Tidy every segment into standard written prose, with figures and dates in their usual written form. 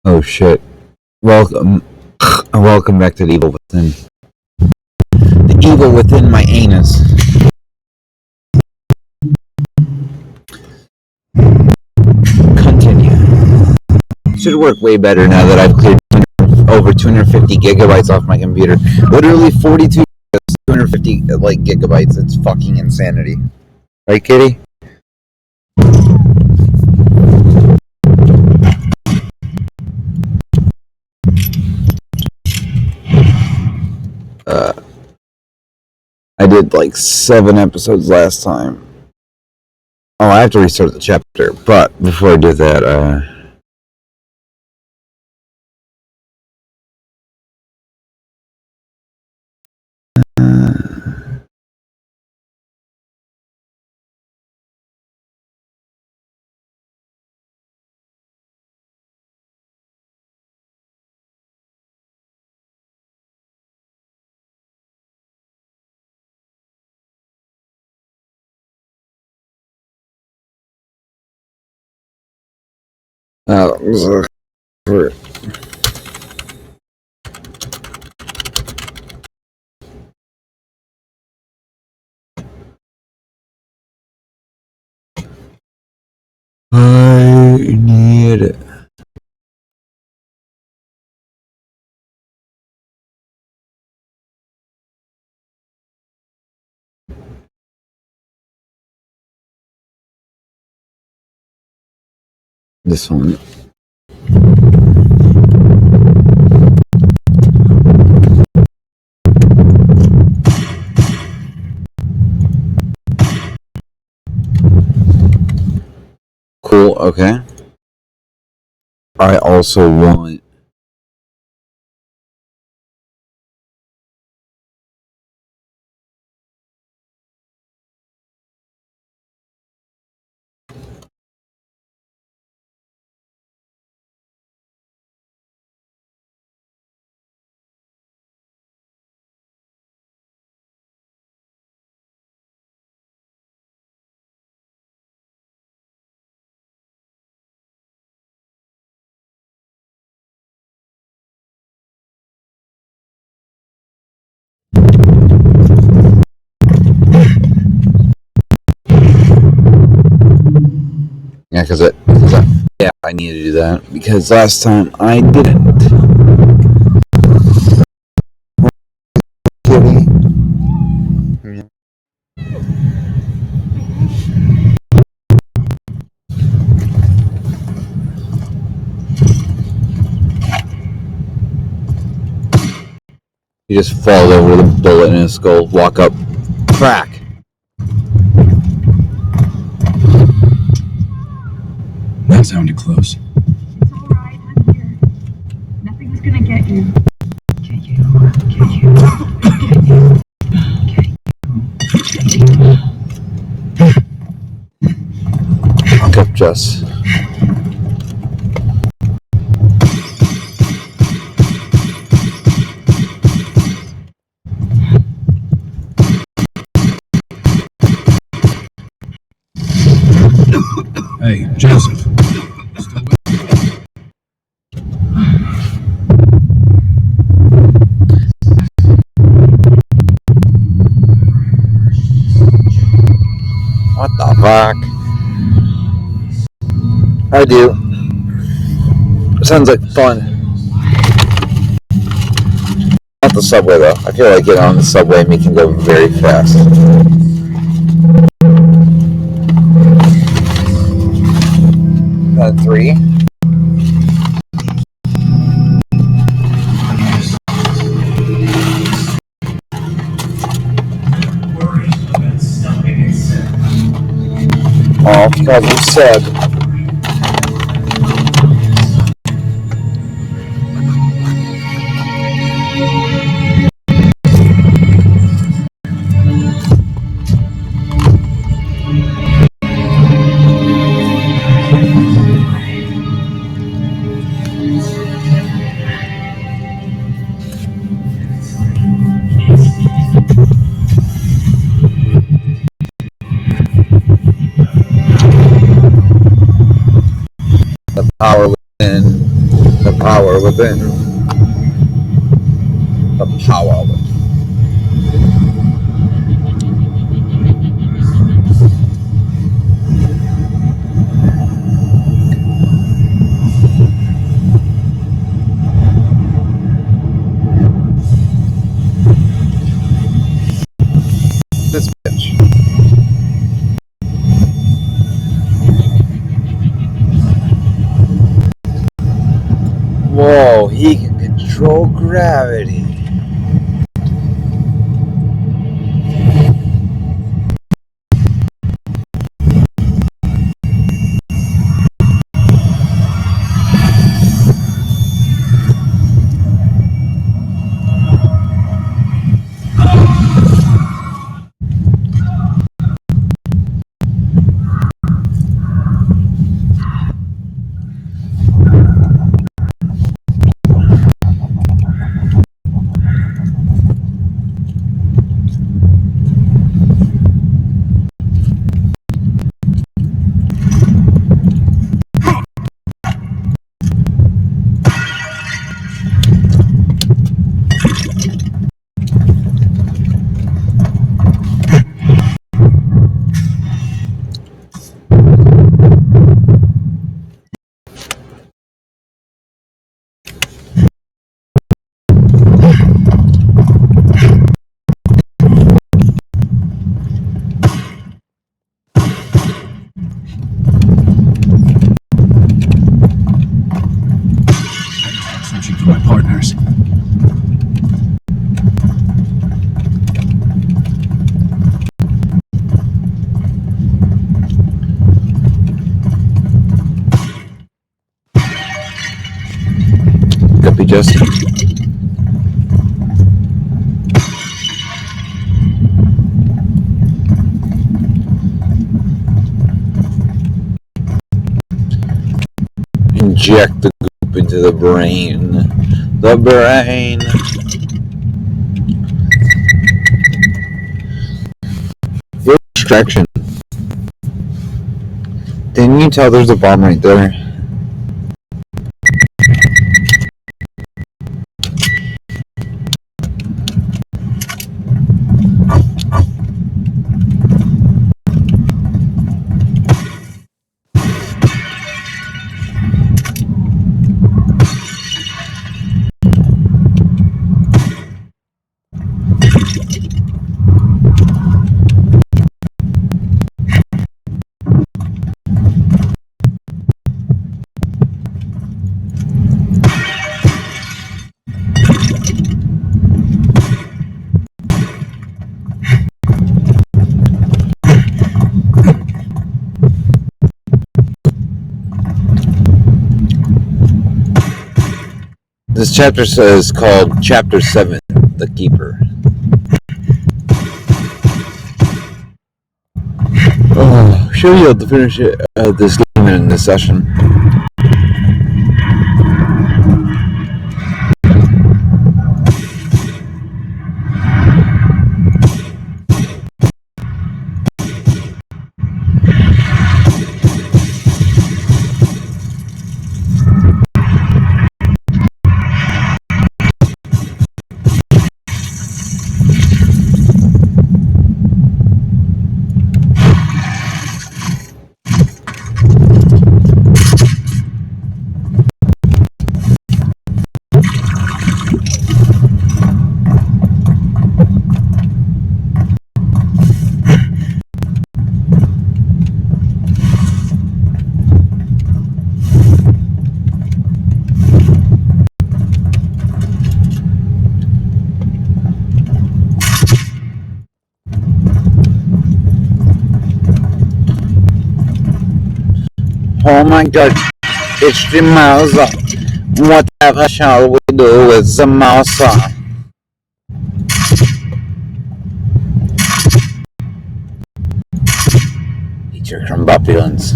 Oh shit. Welcome back to the evil within. The evil within my anus. Continue. Should work way better now that I've cleared over 250 gigabytes off my computer. Literally 42 250 gigabytes. It's fucking insanity. Right, Kitty? I did 7 episodes last time. Oh, I have to restart the chapter, but before I do that, I need it. This one. Cool, okay. I also want I need to do that because last time I didn't. Kitty. He just falls over with a bullet in his skull. Walk up, crack. That sounded close. It's alright, I'm here. Nothing's gonna get you. Get you. Walk up, Jess. Hey, Joseph. What the fuck? I do. Sounds like fun. Not the subway though. I feel like getting on the subway and making go very fast. Three. Oh, because you said. The power within The power within. The power within. This bitch. Whoa, he can control gravity. Searching for my partners. Copy, Justin. Inject the goop into the brain. The brain. Your distraction. Didn't you tell there's a bomb right there? This chapter is called Chapter 7, The Keeper. Oh, should be able to finish this game in this session. Oh my god, it's the mouse. Whatever shall we do with the mouse? Eat your crumbopulins.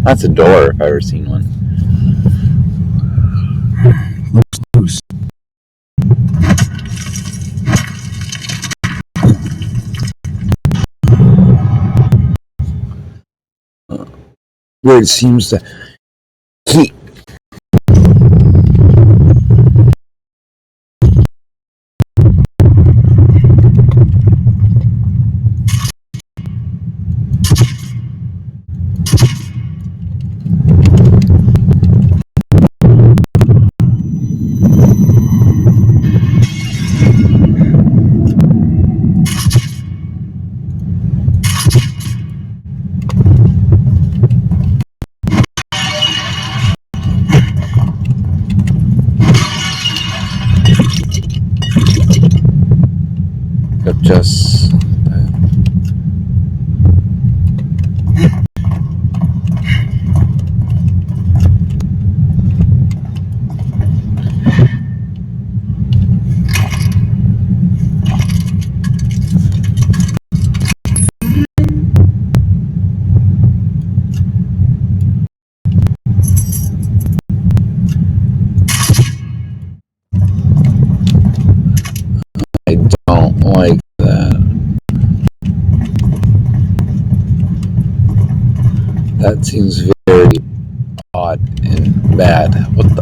That's a door if I've ever seen one. Looks loose. where it seems to keep. Just I don't like that. That seems very odd and bad.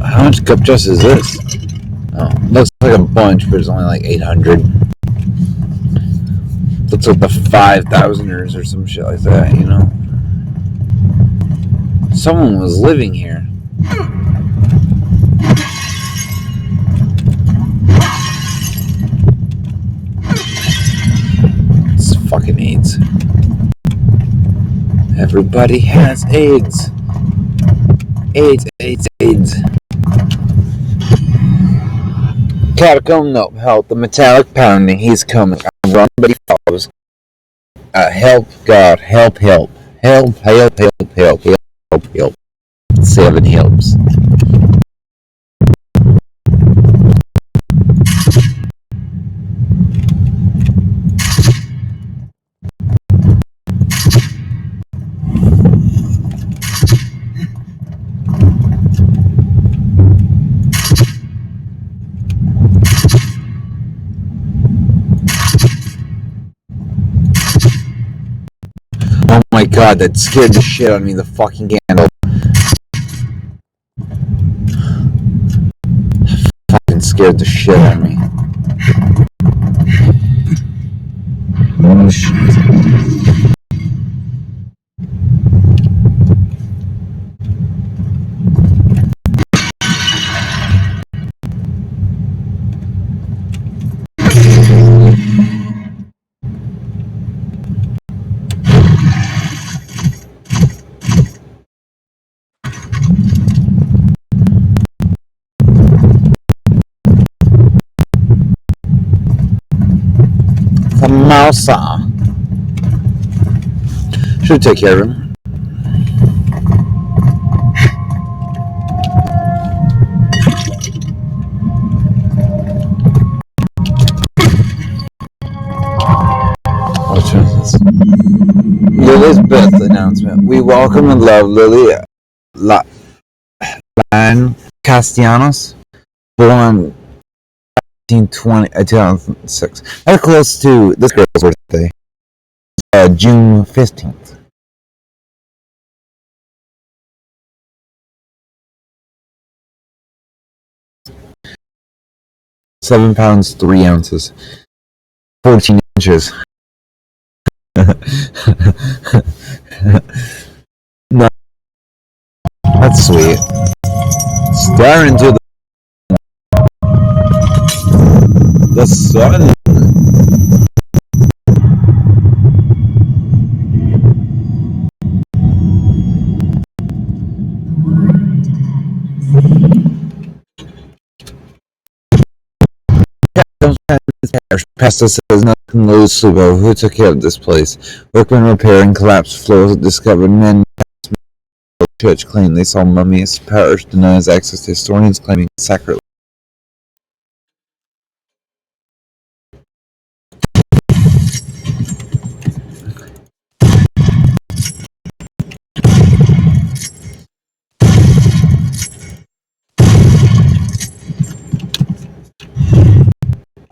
How much cup just is this? Oh, looks like a bunch, but it's only like 800. Looks like the 5,000ers or some shit like that, you know? Someone was living here. It's fucking AIDS. Everybody has AIDS. AIDS, AIDS, AIDS. Catacomb, no, help. The metallic pounding, he's coming. I run, but he follows. Help, God, help, help. Help, help, help, help, help, help, help. 7 helps. Oh my god, that scared the shit out of me, the fucking candle. Fucking scared the shit out of me. Oh shit. The mouse. Should take care of him. Lily's birth announcement. We welcome and love Lily Lan Castellanos, born 2006. That's close to this girl's birthday, June 15th. £7 3 ounces, 14 inches. No, that's sweet. Stare into the sun. Pastor says nothing loosely about who took care of this place. Workmen repairing collapsed floors discovered men church claim they saw mummies. Parish denies access to historians claiming sacrilege.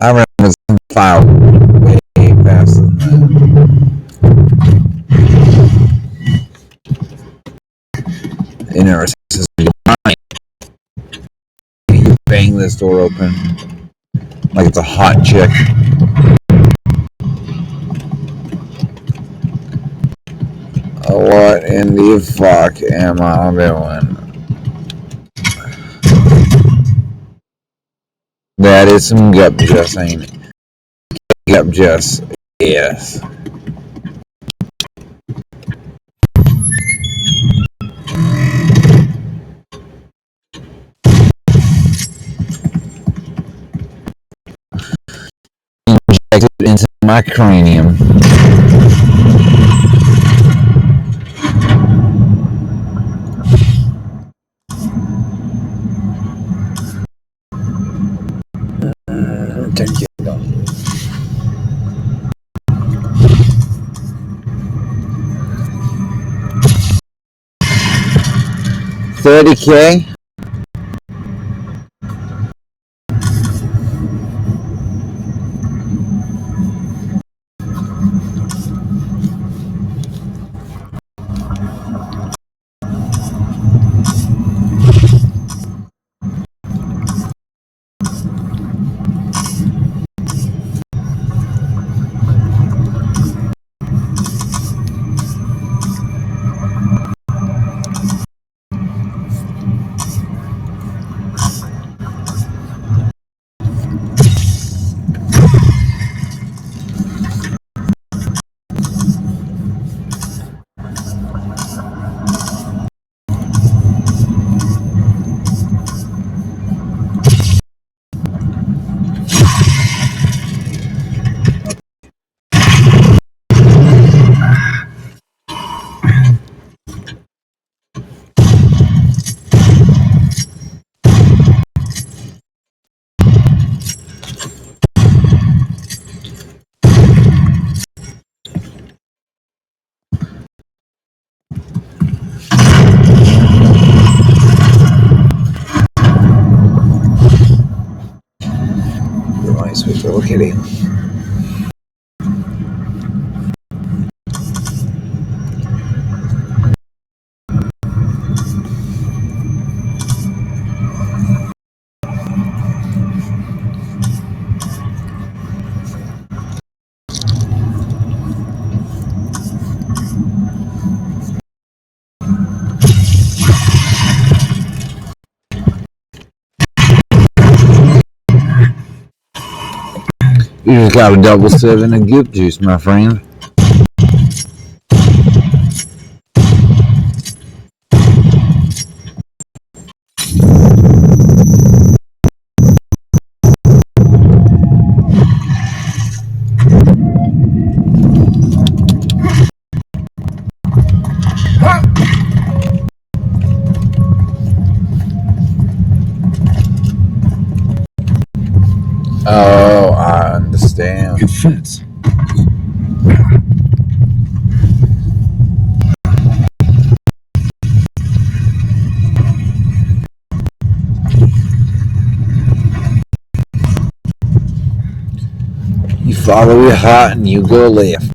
I ran with some file way faster than that. store open. Like it's a hot chick. What in the fuck am I doing? That is some gut just ain't it? Gut just, yes. Injected into my cranium. $30K? Sweet little kitty. You just got a double 7 of goop juice, my friend. Oh, I understand. It fits. You follow your heart and you go left.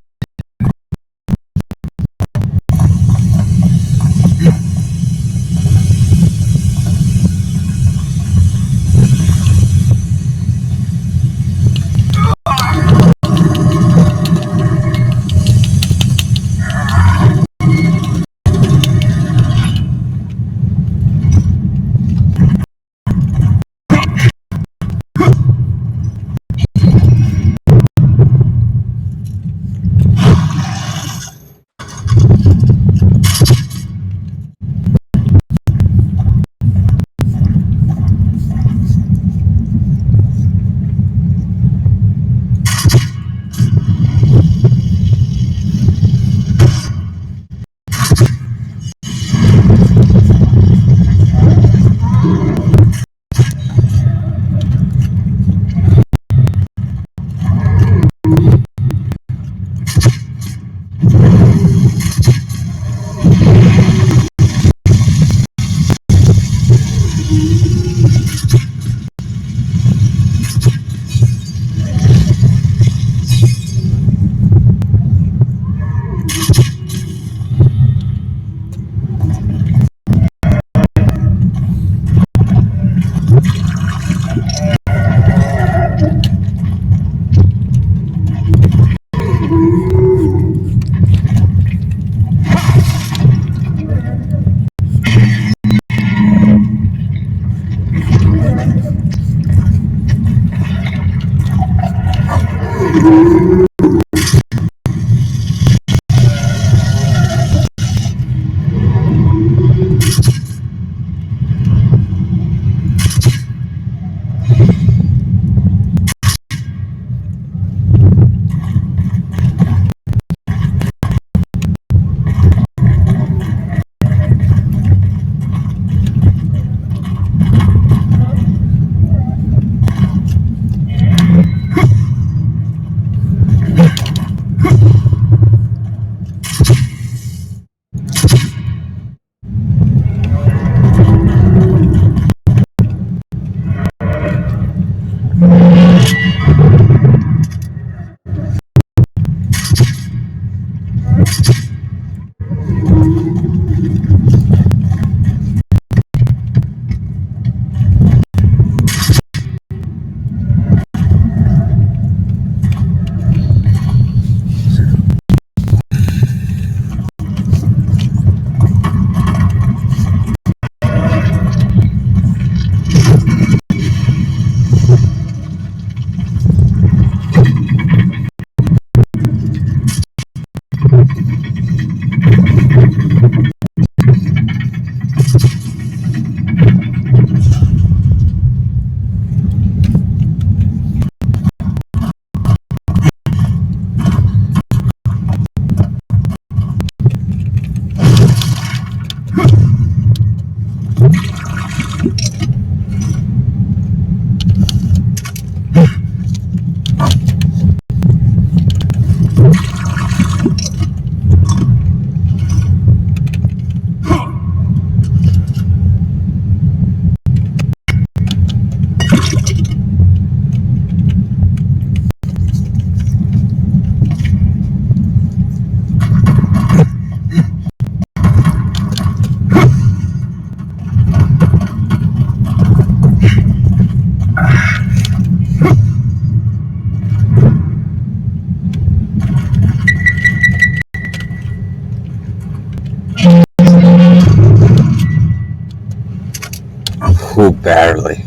Who barely?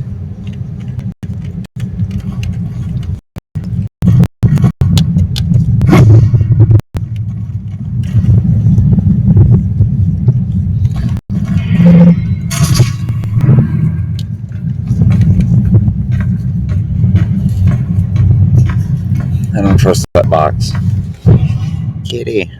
I don't trust that box. Kitty.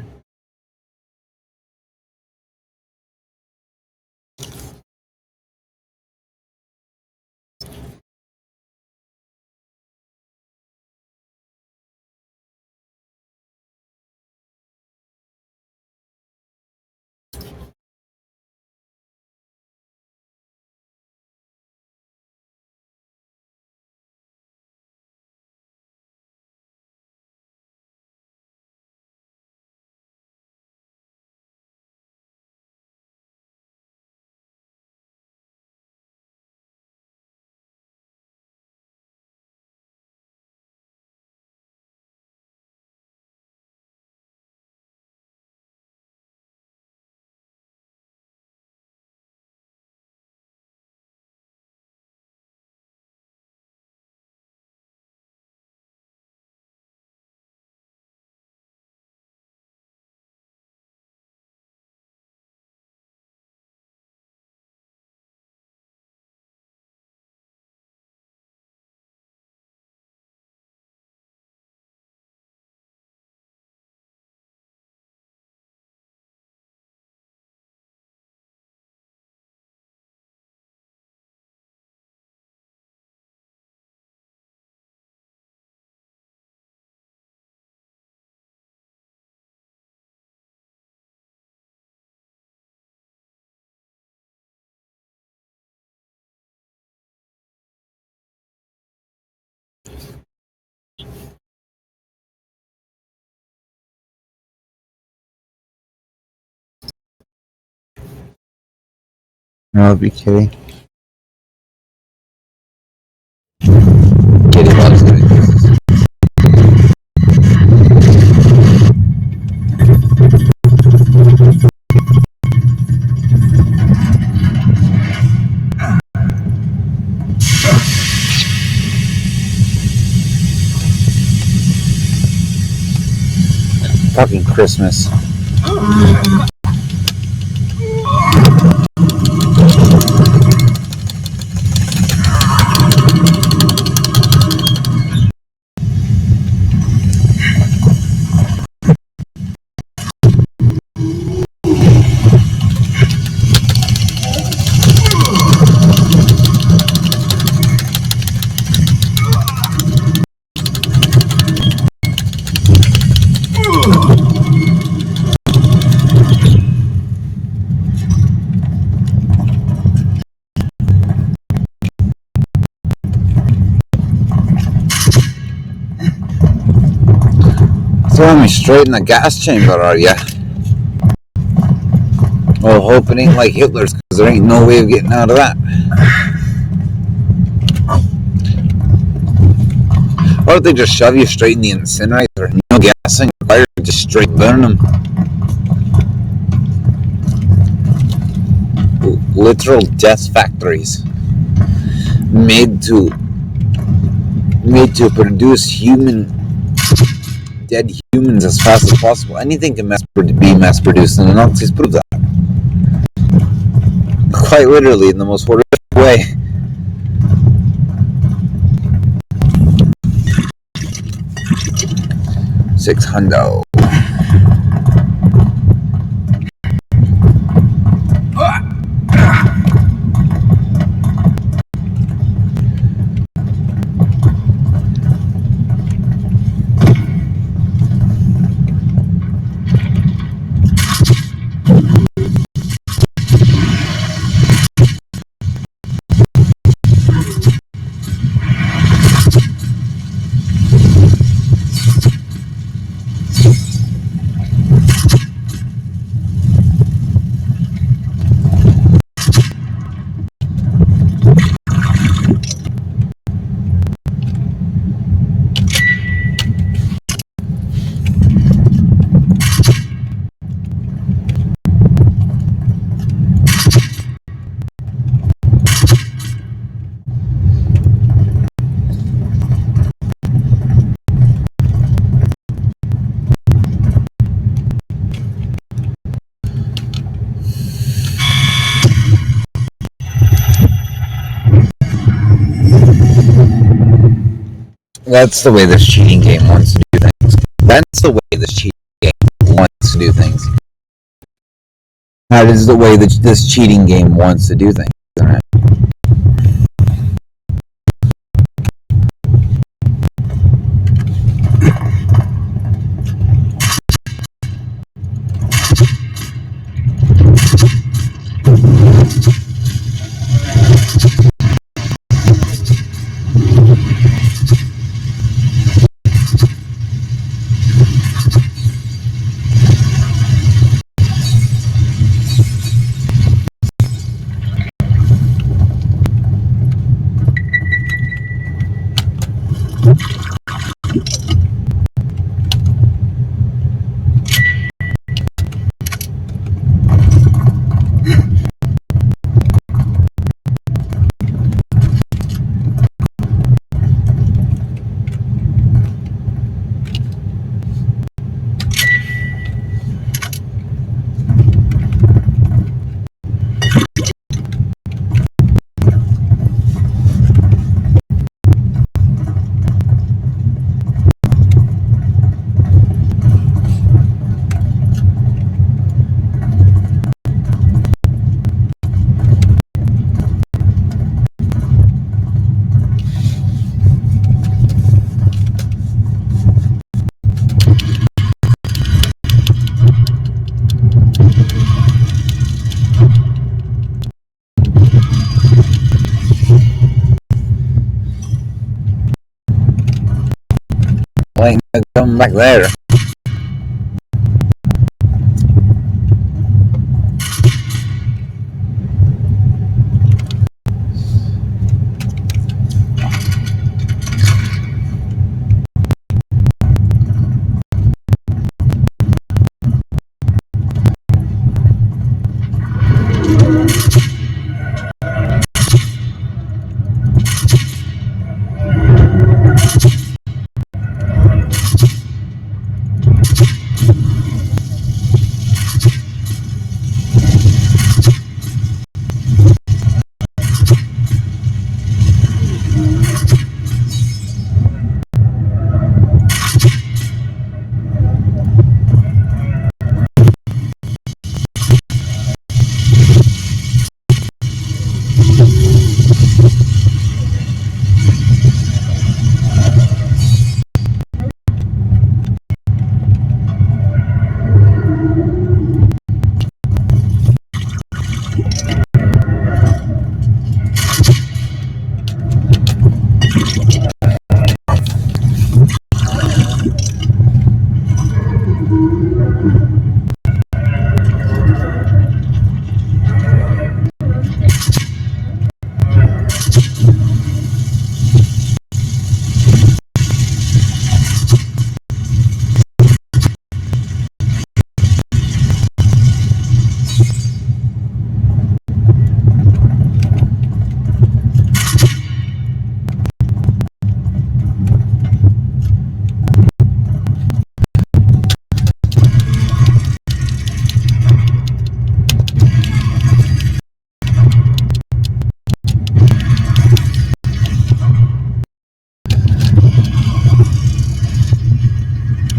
I'll be kidding. Kitty loves getting kisses. fucking Christmas. Throwing me straight in the gas chamber, are ya? Well, hope it ain't like Hitler's, because there ain't no way of getting out of that. Why don't they just shove you straight in the incinerator? No gassing required, just straight burn them. Literal death factories. Made to produce dead humans as fast as possible. Anything can be mass produced, and the Nazis prove that. Quite literally, in the most horrific way. $600. That's the way this cheating game wants to do things. That's the way this cheating game wants to do things. That is the way that this cheating game wants to do things. Right? Ain't no coming back there.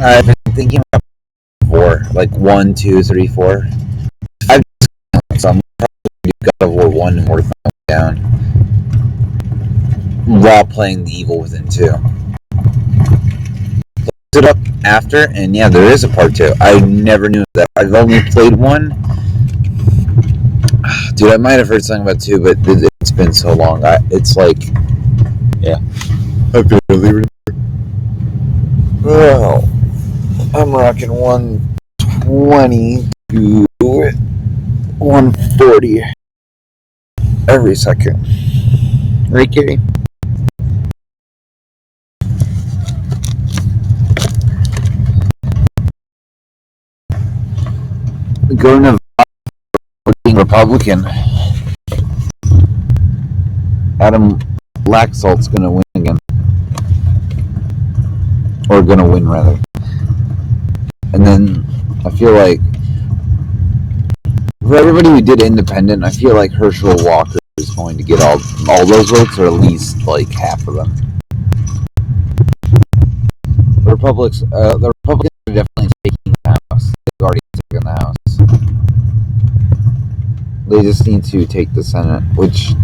I've been thinking about 4, like 1, 2, 3, 4. 5, so I'm probably do God of War 1 and work my way down while playing The Evil Within 2. It up after, and yeah, there is a part 2. I never knew that. I've only played 1. Dude, I might have heard something about 2, but it's been so long. It's like, yeah, I barely remember. Well, I'm rocking 120 to 140 every second. Right, Kitty? Going to voting Republican. Adam Laxalt's gonna win again. Or gonna win, rather. And then I feel like for everybody who did independent, I feel like Herschel Walker is going to get all those votes, or at least like half of them. The Republicans are definitely taking the House. They've already taken the House. They just need to take the Senate, which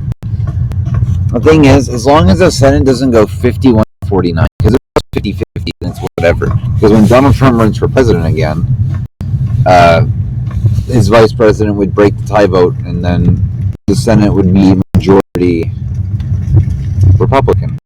the thing is, as long as the Senate doesn't go 51-49, because if it goes 50-50, then it's whatever. Because when Donald Trump runs for president again, his vice president would break the tie vote, and then the Senate would be majority Republican.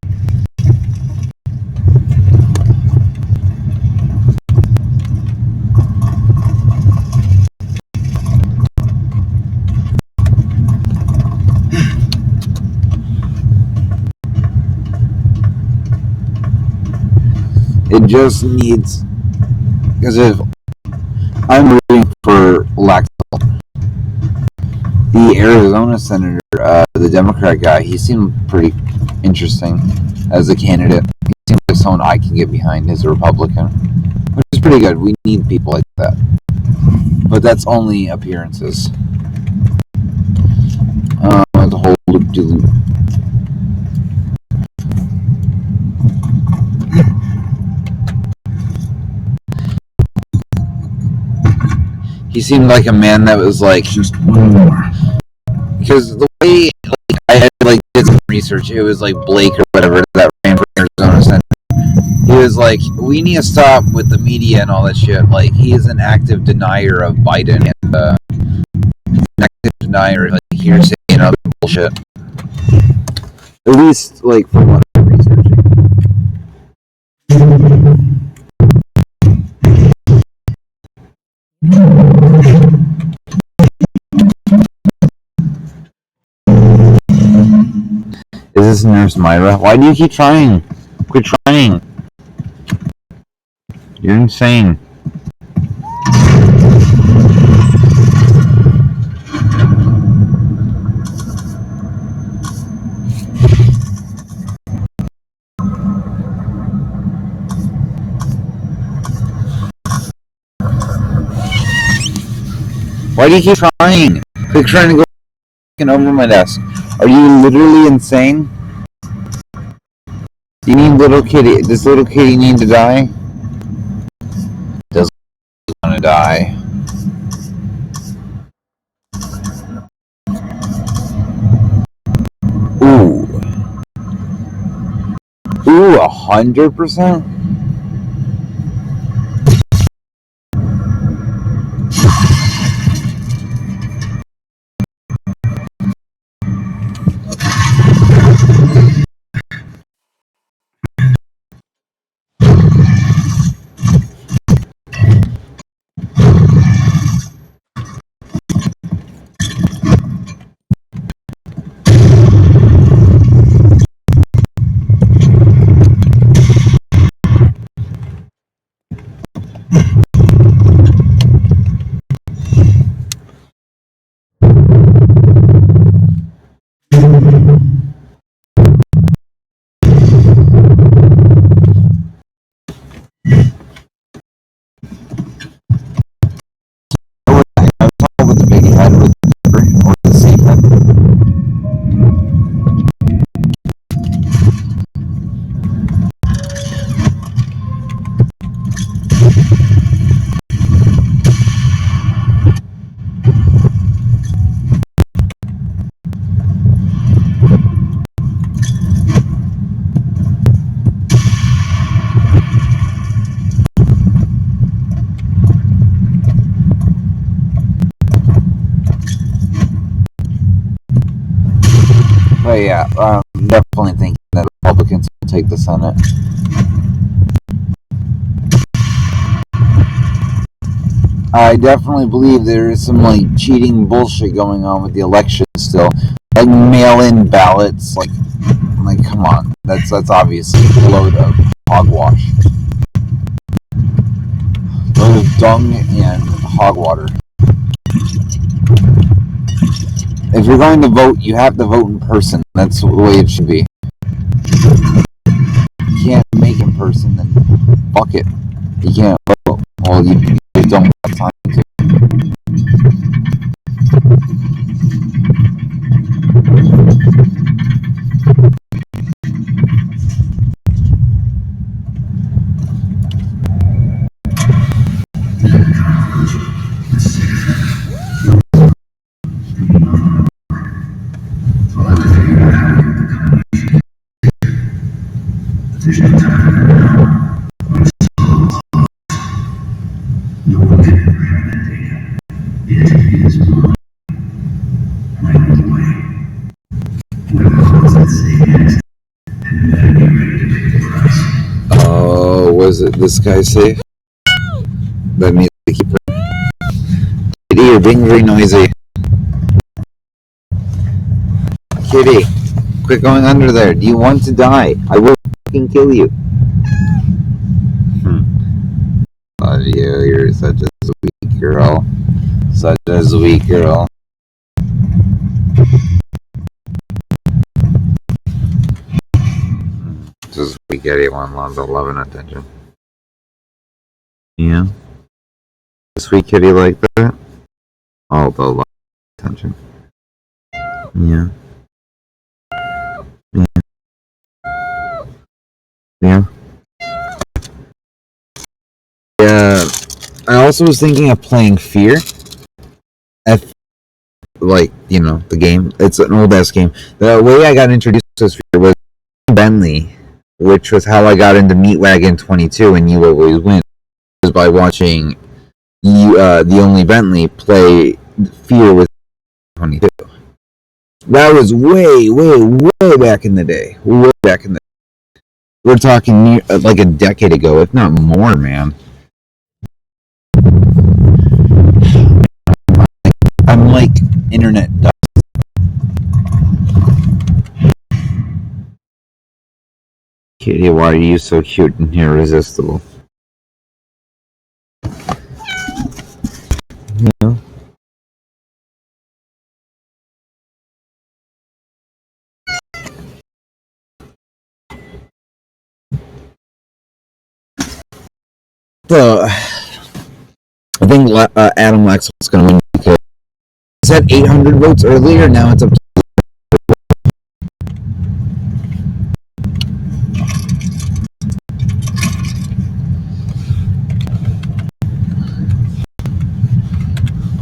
It just needs, because if I'm rooting for Laxalt, the Arizona senator, the Democrat guy, he seemed pretty interesting as a candidate. He seems like someone I can get behind as a Republican, which is pretty good. We need people like that, but that's only appearances. The whole loop-de-loop. He seemed like a man that was like, Just one more. because the way I had did some research, it was like Blake or whatever that ran for Arizona Senate. He was like, we need to stop with the media and all that shit. Like, he is an active denier of Biden and an active denier of hearsay and other bullshit. At least like from what I'm researching. Is this Nurse Myra? Why do you keep trying? Quit trying. You're insane. Why do you keep trying? Quit trying to go over my desk. Are you literally insane? Do you need little kitty? Does little kitty need to die? Does he want to die? Ooh. Ooh, 100%? yeah, definitely thinking that Republicans will take the Senate. I definitely believe there is some like cheating bullshit going on with the election still, like mail-in ballots. Like come on, that's obviously a load of hogwash, load of dung and hogwater. If you're going to vote, you have to vote in person. That's the way it should be. You can't make in person, then fuck it. You can't vote. Well, you don't have time to. No one can ever have that data. It is mine. My boy. When calls that say yes, and better be ready to pay the price. Oh, was it this guy safe? That means to keep her. Kitty, you're being very noisy. Kitty, quit going under there. Do you want to die? I will fucking kill you. Love you. You're such a sweet girl. Such a sweet girl. Just sweet kitty one loves the love and attention. Yeah. A sweet kitty like that? All the love and attention. Yeah. Yeah. Yeah. Yeah. I also was thinking of playing Fear. Like, you know, the game. It's an old ass game. The way I got introduced to Fear was Bentley, which was how I got into Meatwagon 22 and You Always Win. Was by watching the only Bentley play Fear with 22. That was way back in the day. Way back in the day. We're talking near, like a decade ago, if not more, man. I'm like internet dust. Kitty, why are you so cute and irresistible? You know? So, I think Adam Laxalt's going to win because he said 800 votes earlier, now it's up to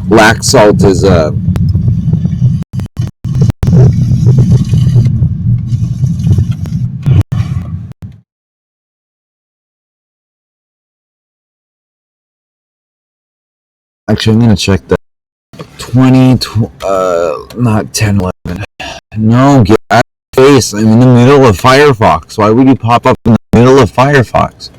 Laxalt is actually, I'm gonna check that. 20, not 10, 11. No, get out of the face. I'm in the middle of Firefox. Why would you pop up in the middle of Firefox?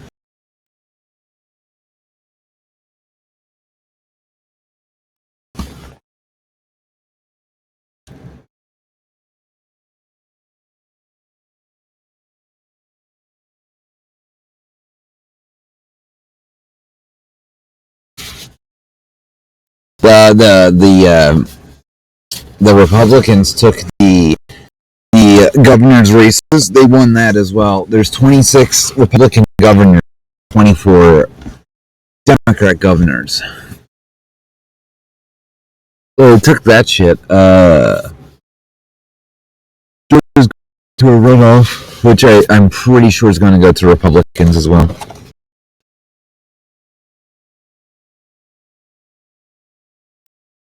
The Republicans took the governor's races. They won that as well. There's 26 Republican governors, 24 Democrat governors. So they took that shit. Georgia's to a runoff, which I'm pretty sure is going to go to Republicans as well.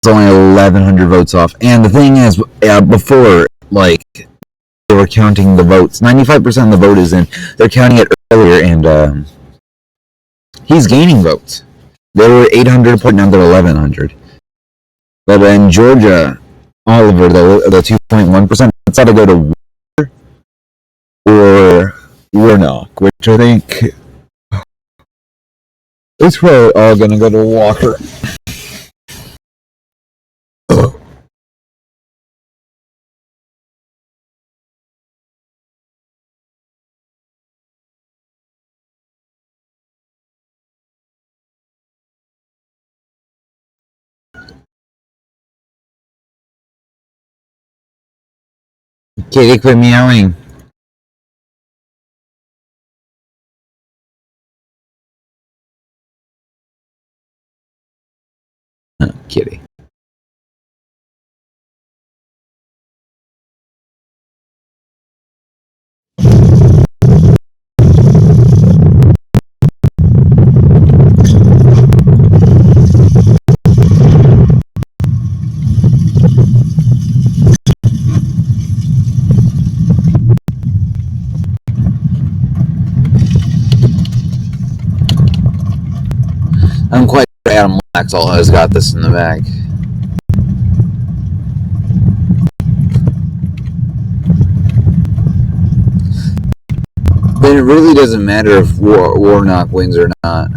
Only 1,100 votes off. And the thing is, before, like, they were counting the votes, 95% of the vote is in. They're counting it earlier, and he's gaining votes. They were 800, now they're 1,100. But in Georgia, Oliver, the 2.1%, it's either go to War or Warnock, which I think is probably all gonna go to Walker. Kitty, quit meowing. Kitty. I'm quite sure Adam Laxall has got this in the bag. Then it really doesn't matter if Warnock wins or not.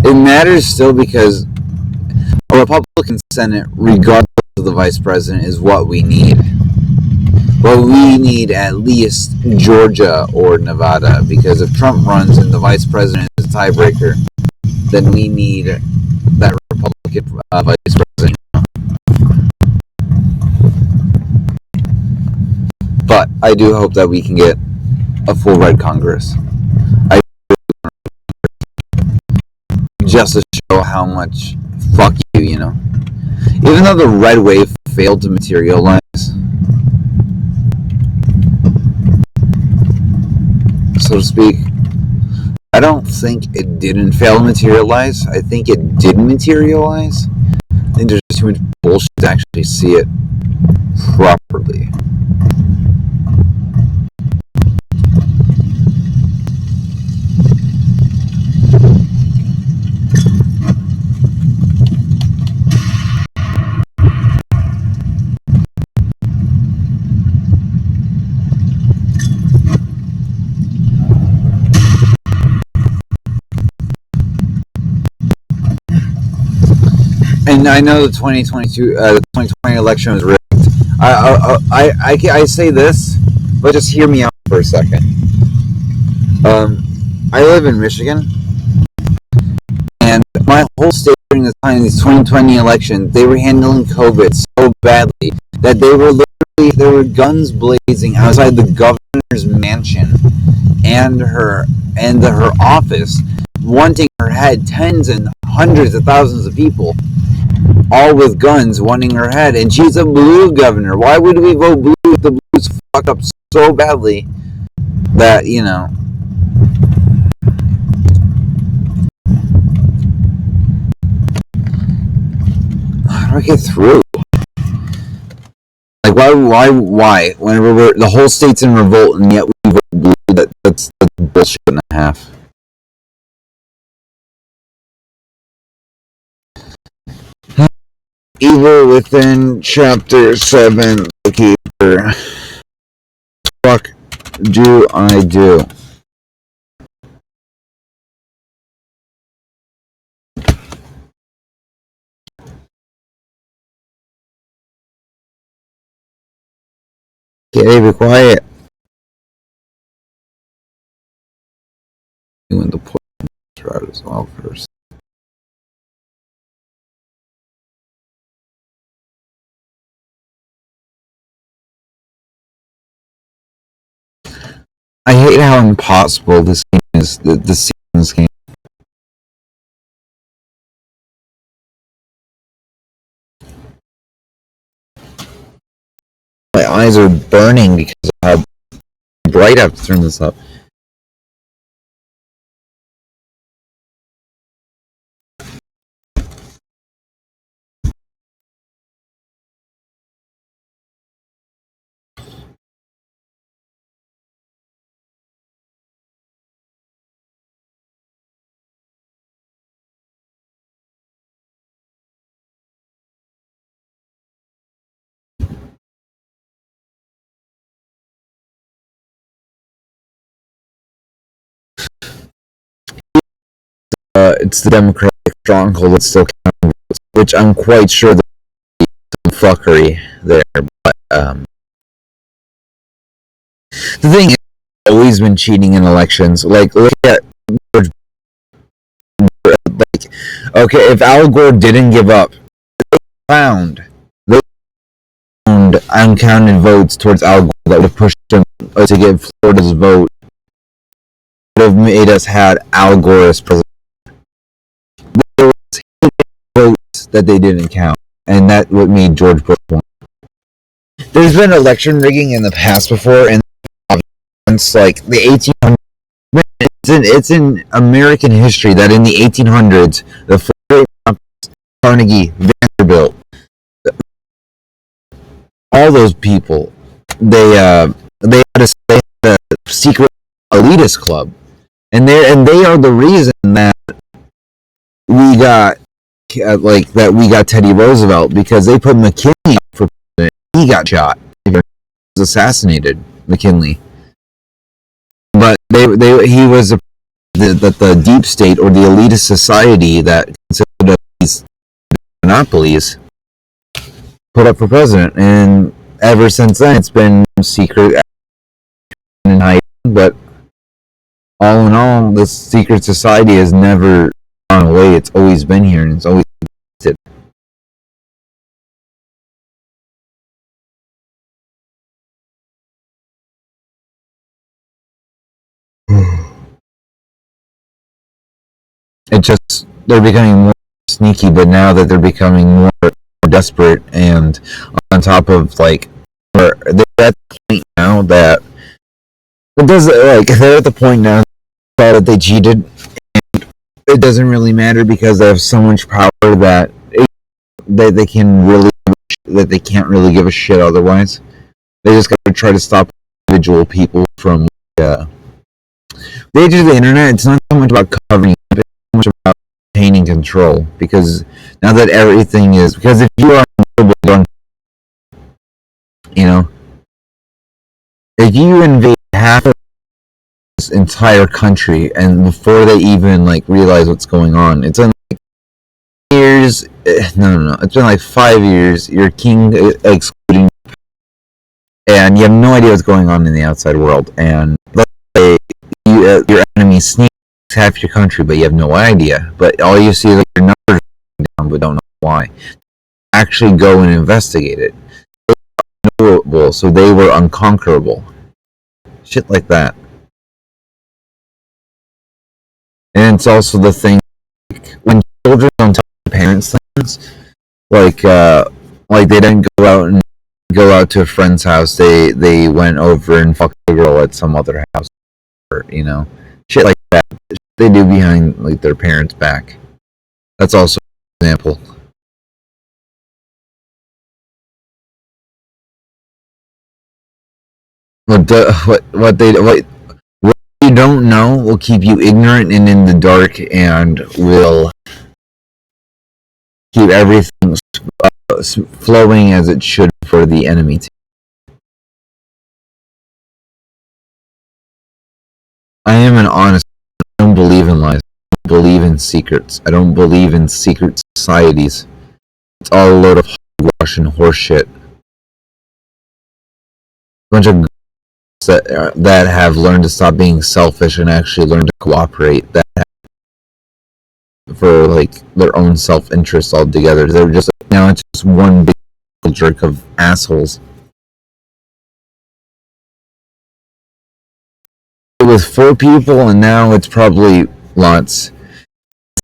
It matters still because a Republican Senate, regardless of the vice president, is what we need. Well, we need at least Georgia or Nevada, because if Trump runs and the vice president is a tiebreaker, then we need that Republican vice president. But I do hope that we can get a full red Congress. Just to show how much fuck you, you know. Even though the red wave failed to materialize, so to speak, I don't think it didn't fail to materialize. I think it did materialize. I think there's too much bullshit to actually see it properly. And I know the 2020 election was rigged. I say this, but just hear me out for a second. I live in Michigan, and my whole state during the time of this 2020 election, they were handling COVID so badly that there were guns blazing outside the governor's mansion and her office, wanting her head. Tens and hundreds of thousands of people, all with guns, wanting her head, and she's a blue governor. Why would we vote blue if the blues fucked up so badly that, you know? How do I get through? Like, why? Whenever the whole state's in revolt and yet we vote blue, that's bullshit and a half. Evil Within Chapter 7, The Keeper. Fuck do I do? Okay, be quiet. Doing the point route as well first. I hate how impossible this game is. The scene in this game. My eyes are burning because of how bright I have to turn this up. it's the Democratic stronghold that's still counting votes, which I'm quite sure there's some fuckery there. But the thing is, always been cheating in elections. Like, look at George. Like, okay, if Al Gore didn't give up, they found uncounted votes towards Al Gore that would have pushed him to get Florida's vote. Would have made us had Al Gore as president. There was votes that they didn't count, and that what made George Bush win. There's been election rigging in the past before, and it's like the 1800s. It's in American history that in the 1800s, the Florida Carnegie, Vanderbilt, all those people, they had a secret elitist club, and they are the reason that we got Teddy Roosevelt, because they put McKinley up for president. He got shot. He was assassinated, McKinley. But he was the deep state, or the elitist society that consisted of these monopolies, put up for president, and ever since then it's been secret and hiding. But all in all, this secret society has never gone away. It's always been here, and it's always existed. It's just they're becoming more sneaky, but now that they're becoming more desperate, and on top of like, they're at the point now that they're at the point now that they cheated, and it doesn't really matter because they have so much power that they can't really give a shit otherwise. They just got to try to stop individual people from the age of the internet. It's not so much about covering, it's so much about maintaining control, because now that everything is, because if you are if you invade half of this entire country, and before they even like realize what's going on, it's been like years. No, it's been like 5 years. Your king excluding, and you have no idea what's going on in the outside world. And let's say your enemy sneaks half your country, but you have no idea. But all you see is like your numbers down, but don't know why. Actually, go and investigate it. Knowable, so they were unconquerable. Shit like that. And it's also the thing, like, when children don't tell their parents things, like they didn't go out to a friend's house, they went over and fucked a girl at some other house, or shit like that. They do behind like their parents' back. That's also an example. What you don't know will keep you ignorant and in the dark, and will keep everything flowing as it should for the enemy. I am an honest. I don't believe in lies. I don't believe in secrets. I don't believe in secret societies. It's all a load of hogwash and horseshit. Bunch of that have learned to stop being selfish and actually learn to cooperate, that for like their own self-interest altogether. They're just now it's just one big jerk of assholes. It was 4 people, and now it's probably lots.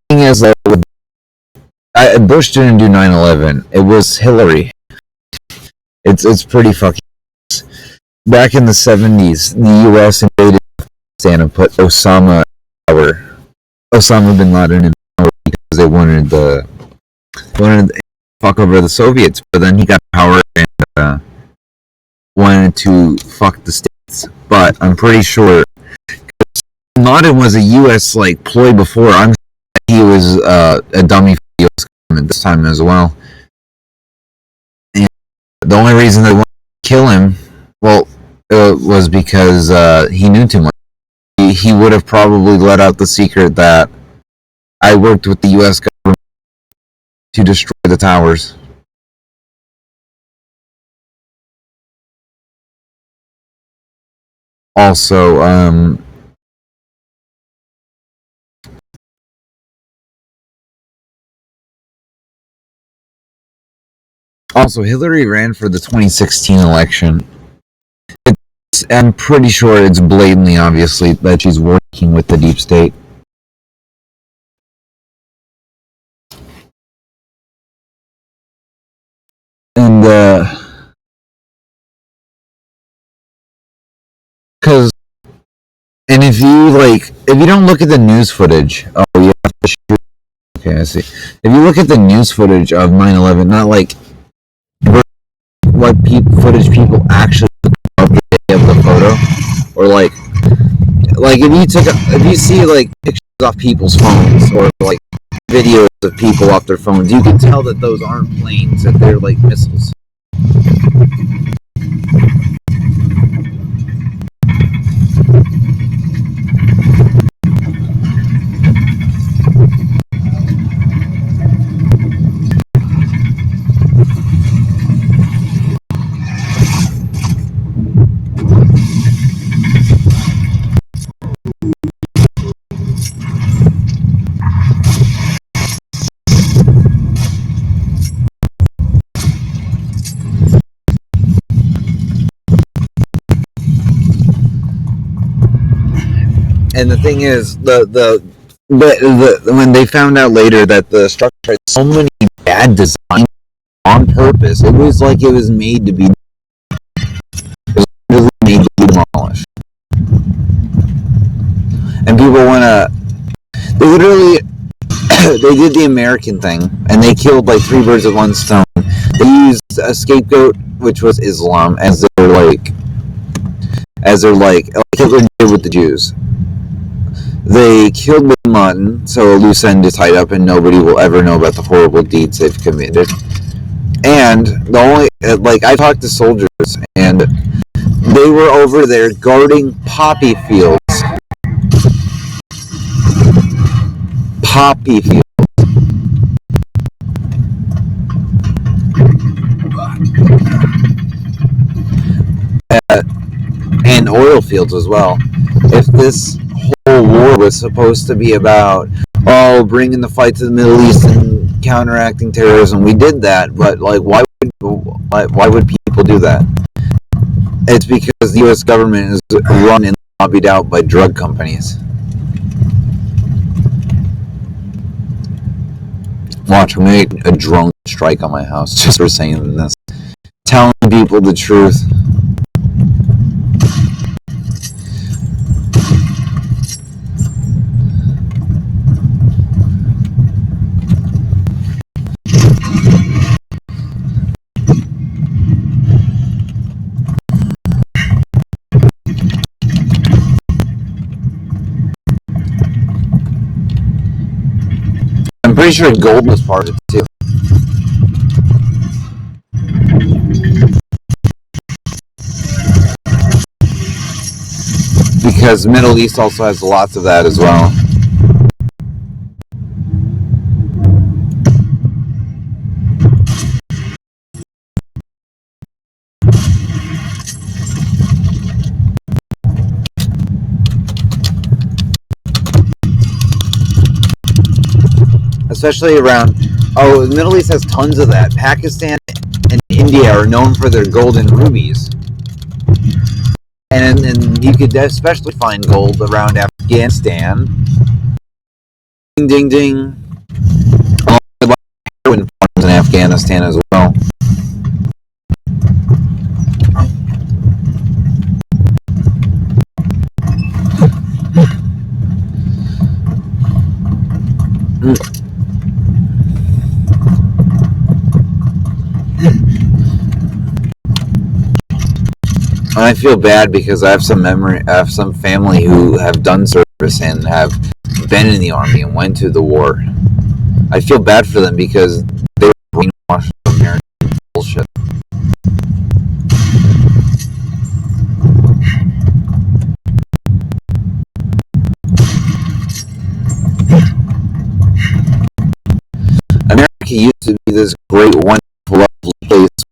The thing is, Bush didn't do 9/11. It was Hillary. It's pretty fucking. Back in the 70s, the U.S. invaded Afghanistan and put Osama bin Laden in power because they wanted to fuck over the Soviets. But then he got power and wanted to fuck the states. But I'm pretty sure bin Laden was a U.S. like ploy before. I'm sure he was a dummy for the U.S. government this time as well. And the only reason they wanted to kill him, well, was because he knew too much. He would have probably let out the secret that I worked with the U.S. government to destroy the towers. Also, Hillary ran for the 2016 election. I'm pretty sure it's blatantly obviously that she's working with the deep state. And, because, and if you don't look at the news footage, oh, you have to shoot. Okay, I see. If you look at the news footage of 9/11, not like what footage people actually took of the day of the photo, or like if you see like pictures off people's phones or like videos of people off their phones, you can tell that those aren't planes, that they're like missiles. And the thing is, when they found out later that the structure had so many bad designs on purpose, it was like it was made to be. It was really made to be demolished. And people want to. They literally. They did the American thing, and they killed like 3 birds with 1 stone. They used a scapegoat, which was Islam, as their Hitler did with the Jews. They killed Bin Laden, so a loose end is tied up and nobody will ever know about the horrible deeds they've committed. And I talked to soldiers, and they were over there guarding poppy fields. Poppy fields. And oil fields as well. If this whole war was supposed to be about bringing the fight to the Middle East and counteracting terrorism, we did that, but like why would people do that? It's because the US government is run and lobbied out by drug companies. Watch, we made a drone strike on my house just for saying this. Telling people the truth. I'm pretty sure gold was part of it too. Because the Middle East also has lots of that as well. Especially around, the Middle East has tons of that. Pakistan and India are known for their gold and rubies. And you could especially find gold around Afghanistan. Ding, ding, ding. Heroin farms in Afghanistan as well. I feel bad because I have some family who have done service and have been in the army and went to the war. I feel bad for them because they were brainwashed with American bullshit.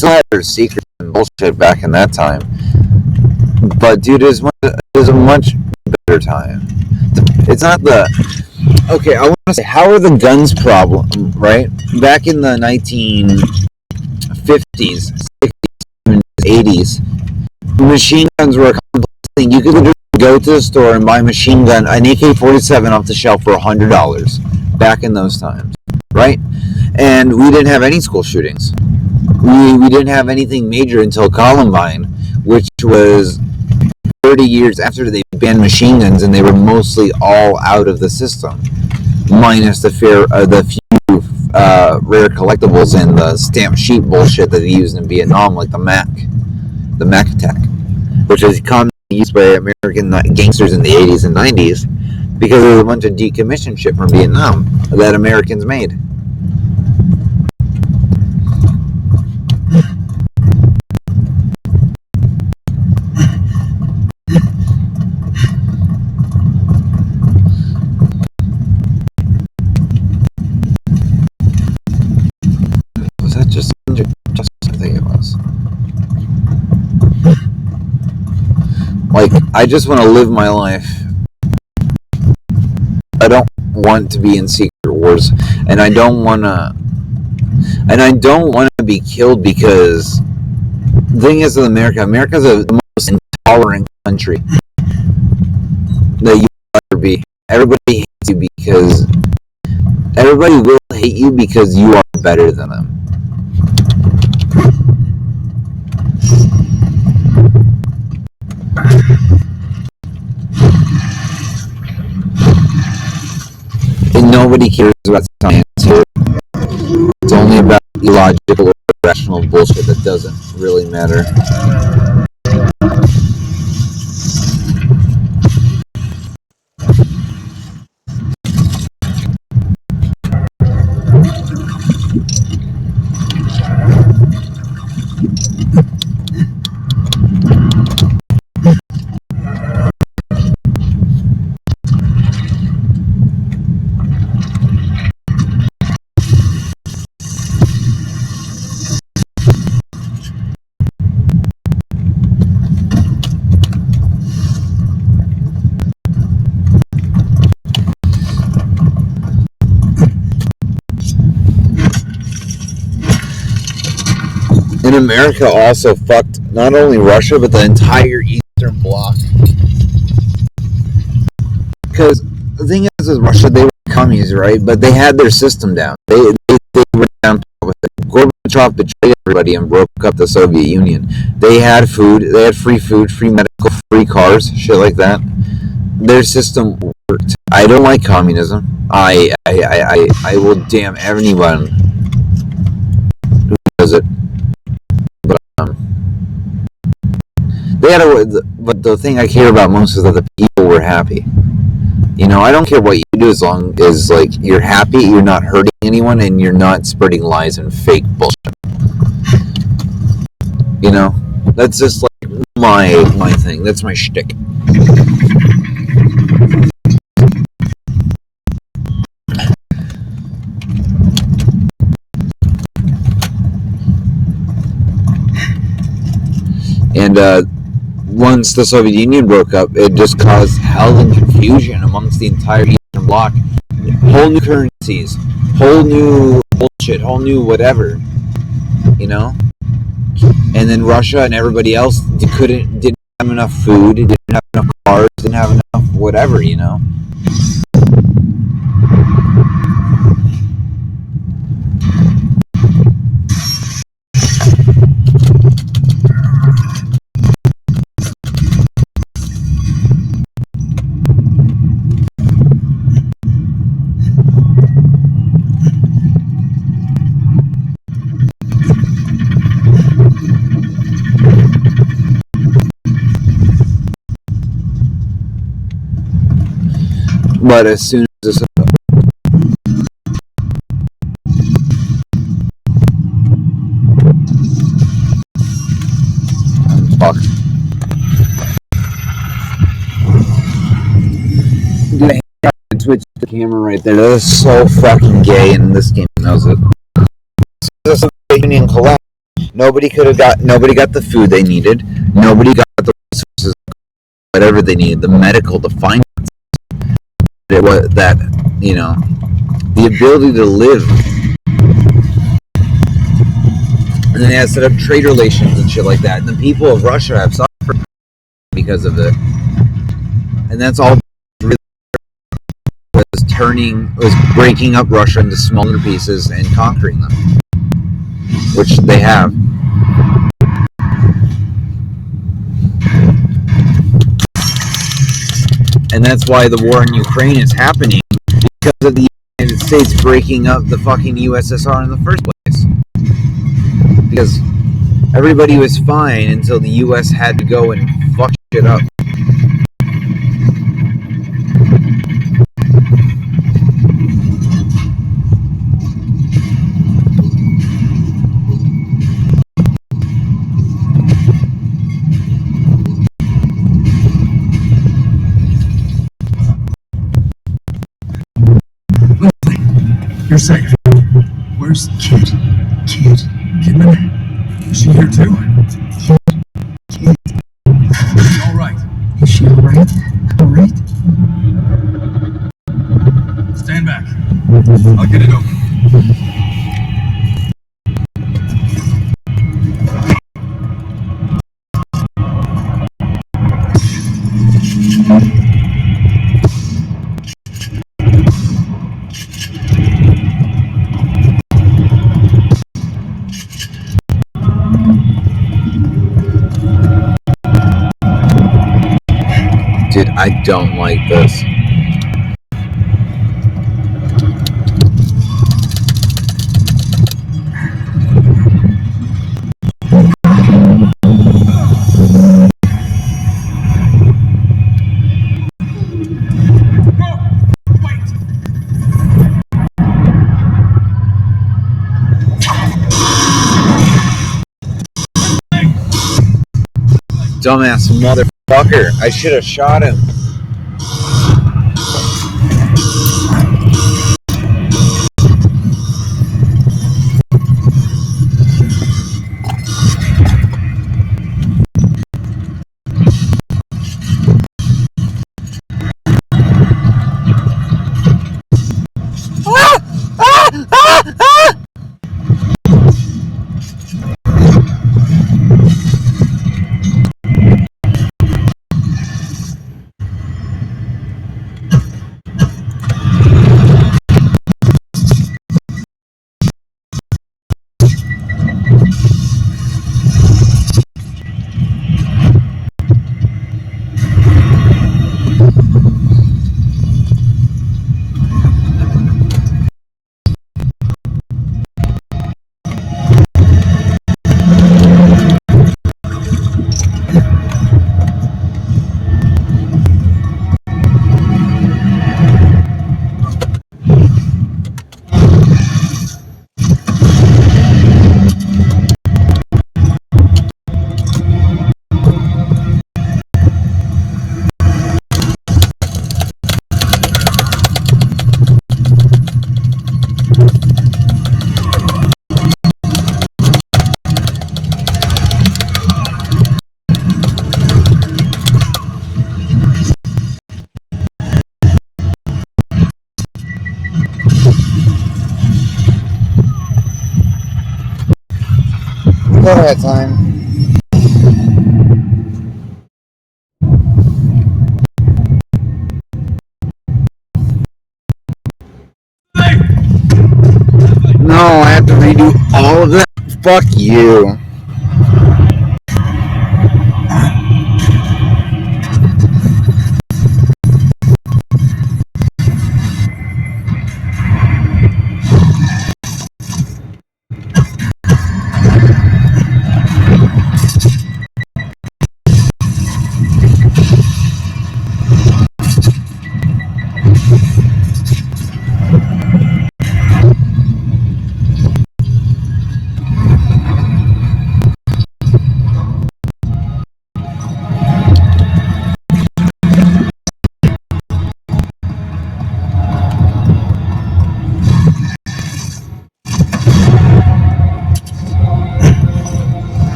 still had their secrets and bullshit back in that time. But dude, it was a much better time. It's not the okay. I want to say, how are the guns problem? Right back in the 1950s, 60s, 80s, machine guns were a complex thing. You could literally go to the store and buy a machine gun, an AK-47 off the shelf for $100 back in those times, right? And we didn't have any school shootings. We didn't have anything major until Columbine, which was 30 years after they banned machine guns, and they were mostly all out of the system, minus the few rare collectibles and the stamp sheet bullshit that they used in Vietnam, like the Mac attack, which is commonly used by American gangsters in the 80s and 90s because there was a bunch of decommissioned shit from Vietnam that Americans made. Was that just I think it was. Like, I just want to live my life. I don't want to be in secret wars, and I don't want to be killed because the thing is with America's the most intolerant country that you will ever be. Everybody hates you because everybody will hate you because you are better than them. And nobody cares about science here. It's only about illogical or irrational bullshit that doesn't really matter. And America also fucked not only Russia, but the entire Eastern Bloc. Because the thing is with Russia, they were communists, right? But they had their system down. They were down with it. Gorbachev betrayed everybody and broke up the Soviet Union. They had food. They had free food, free medical, free cars, shit like that. Their system worked. I don't like communism. I will damn anyone who does it. But the thing I care about most is that the people were happy. You know, I don't care what you do as long as like you're happy, you're not hurting anyone, and you're not spreading lies and fake bullshit. You know, that's just like my thing. That's my shtick. And once the Soviet Union broke up, it just caused hell and confusion amongst the entire Eastern Bloc. Whole new currencies, whole new bullshit, whole new whatever, you know. And then Russia and everybody else didn't have enough food, didn't have enough cars, didn't have enough whatever, you know. But as soon as this fuck. Dude, I hate to switch the camera right there. That is so fucking gay, and this game knows it. The Soviet Union collapsed. Nobody got the food they needed. Nobody got the resources, whatever they needed, the medical, the finance. It was that, the ability to live. And then they had set up trade relations and shit like that. And the people of Russia have suffered because of it. And that's all really was breaking up Russia into smaller pieces and conquering them, which they have. And that's why the war in Ukraine is happening, because of the United States breaking up the fucking USSR in the first place. Because everybody was fine until the US had to go and fuck shit up. You're safe. Where's Kid? Kidman? Is she here too? Kid. All right. Is she all right? All right. Stand back. I'll get it open. Dude, I don't like this. Dumbass motherfucker. I should have shot him. Go ahead, time. No, I have to redo all of that. Fuck you.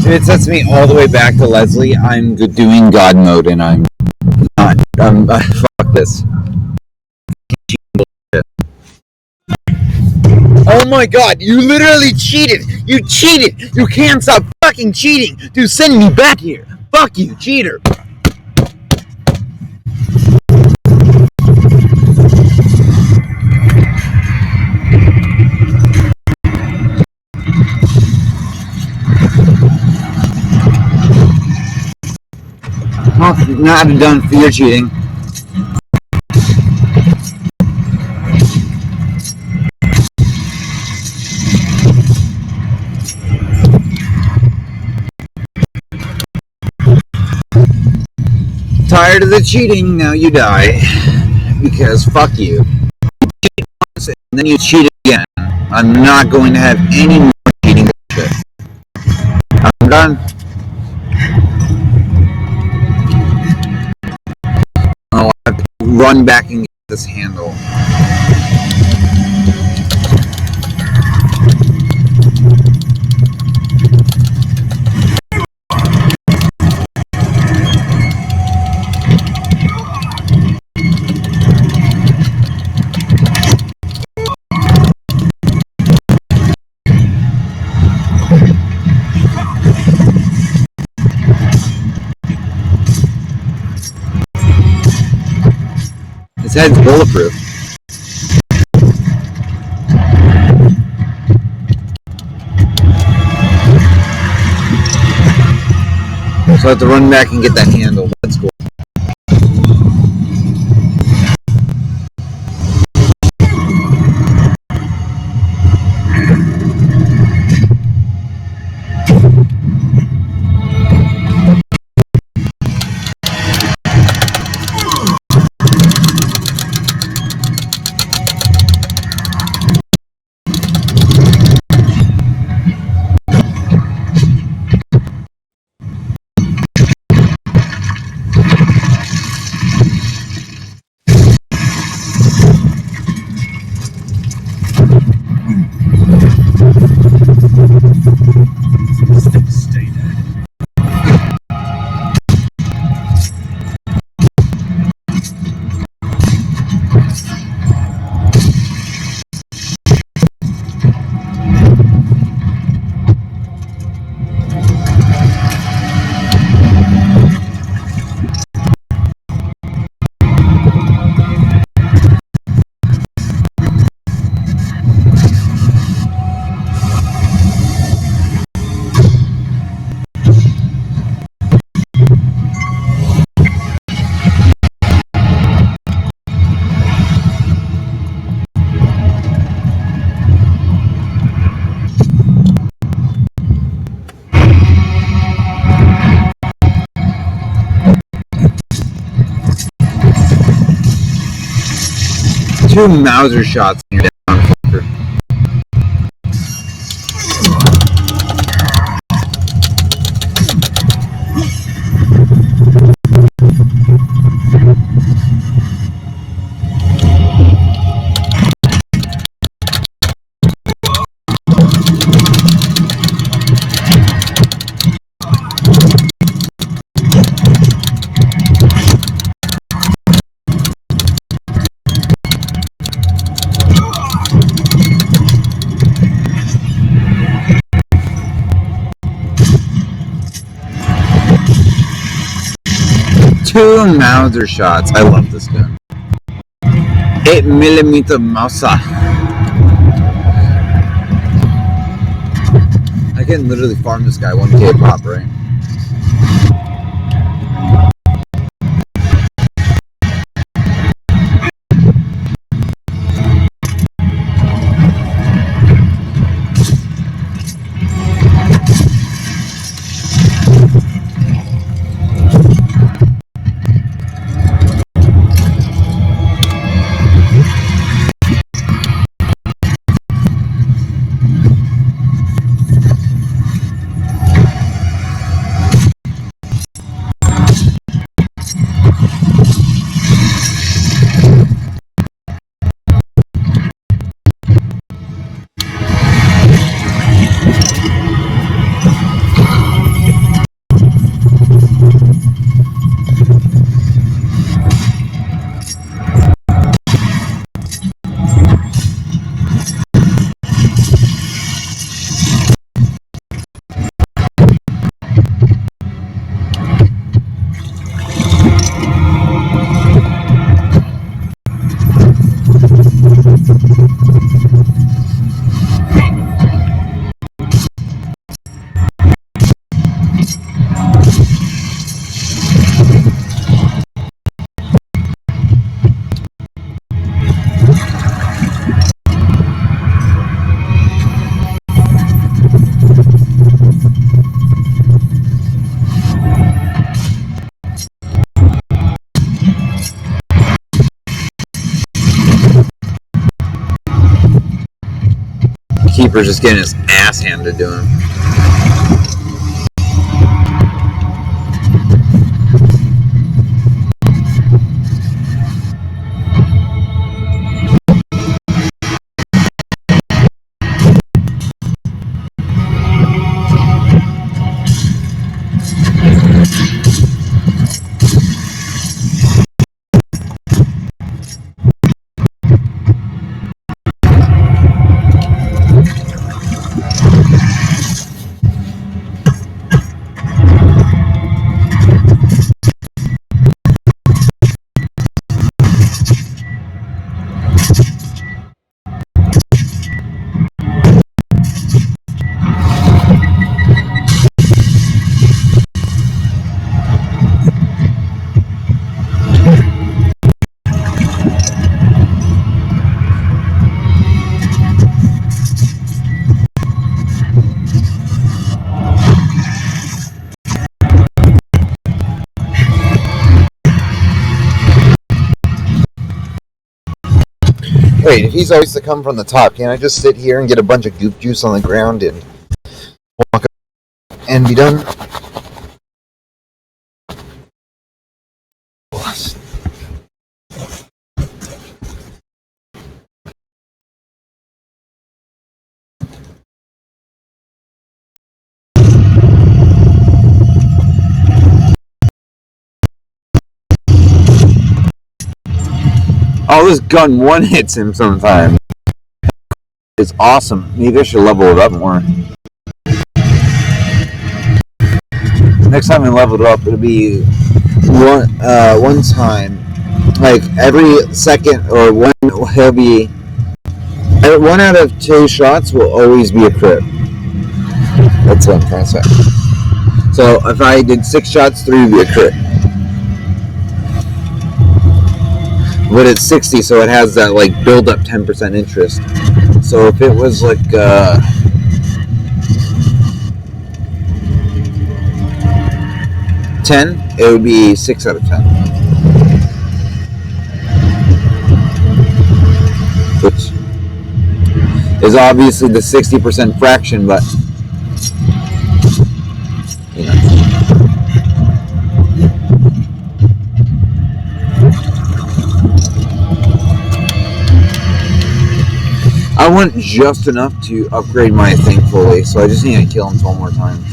If it sets me all the way back to Leslie, I'm doing God mode, and I'm not. Fuck this. Oh my god, you literally cheated! You cheated! You can't stop fucking cheating! Dude, send me back here! Fuck you, cheater! Well, not done for your cheating. Tired of the cheating, now you die. Because fuck you. You cheat once and then you cheat again. I'm not going to have any more cheating shit. I'm done. I'll have to run back and get this handle. His head's bulletproof. So I have to run back and get that handle. That's cool. Stay dead. Two Mauser shots in your down, fucker. Two Mauser shots. I love this gun. 8mm Mauser. I can literally farm this guy 1k pop, right? Keeper's just getting his ass handed to him. Wait, if he's always to come from the top, can't I just sit here and get a bunch of goop juice on the ground and walk up and be done? Oh, this gun one hits him sometimes. It's awesome. Maybe I should level it up more. Next time I level it up, it'll be one time, like every second or one. He'll be 1 out of 2 shots will always be a crit. That's what I'm trying to say. So if I did 6 shots, 3 would be a crit. But it's 60, so it has that like build up 10% interest. So if it was like 10, it would be 6 out of 10. Which is obviously the 60% fraction, but you know. I want just enough to upgrade my thing fully, so I just need to kill him 12 more times.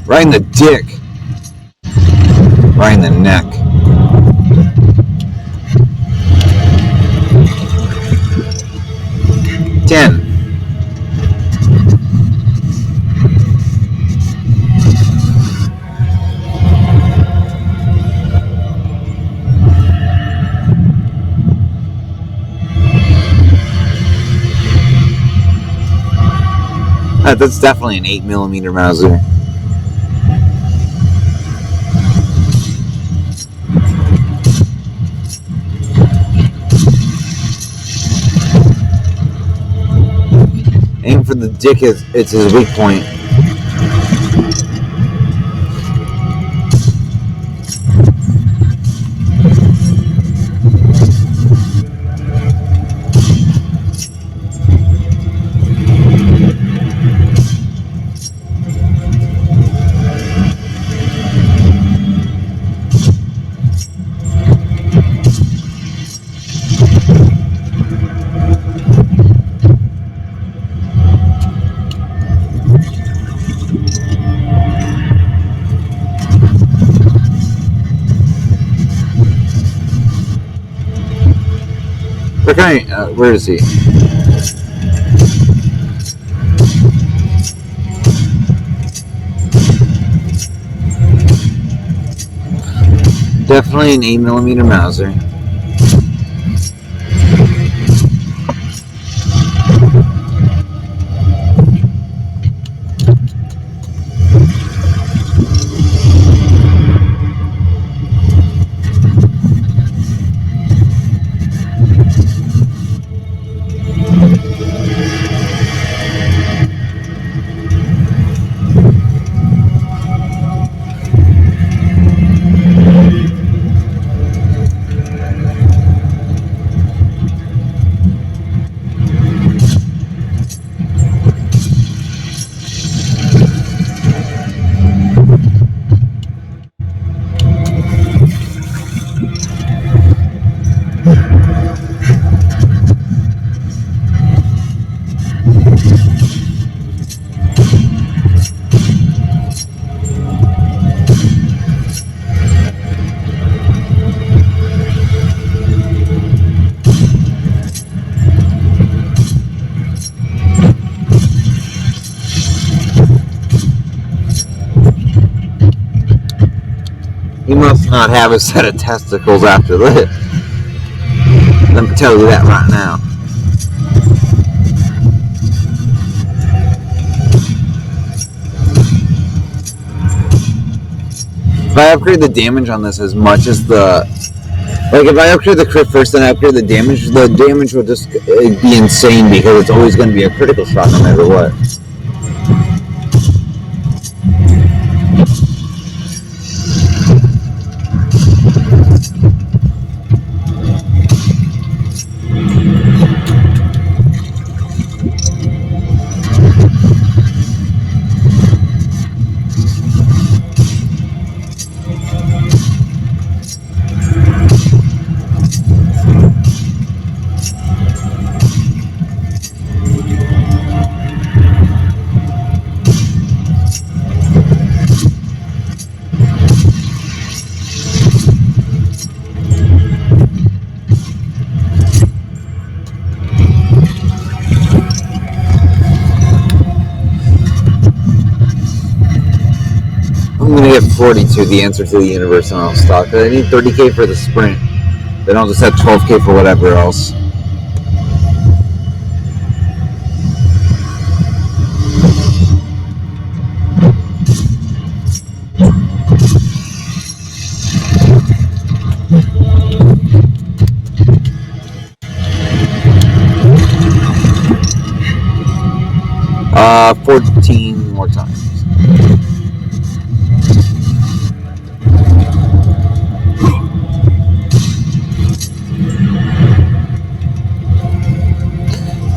Right in the dick. Right in the neck. Ten. That's definitely an 8mm Mauser. Aim for the dick, it's his weak point. Where is he? Definitely an 8mm Mauser. He must not have a set of testicles after this. Let me tell you that right now. If I upgrade the damage on this as much as the... Like, if I upgrade the crit first, then I upgrade the damage will just be insane because it's always going to be a critical shot no matter what. I'm gonna get 42, the answer to the universe, and I'll stop. I need 30k for the sprint. Then I'll just have 12k for whatever else. Uh, 14 more times.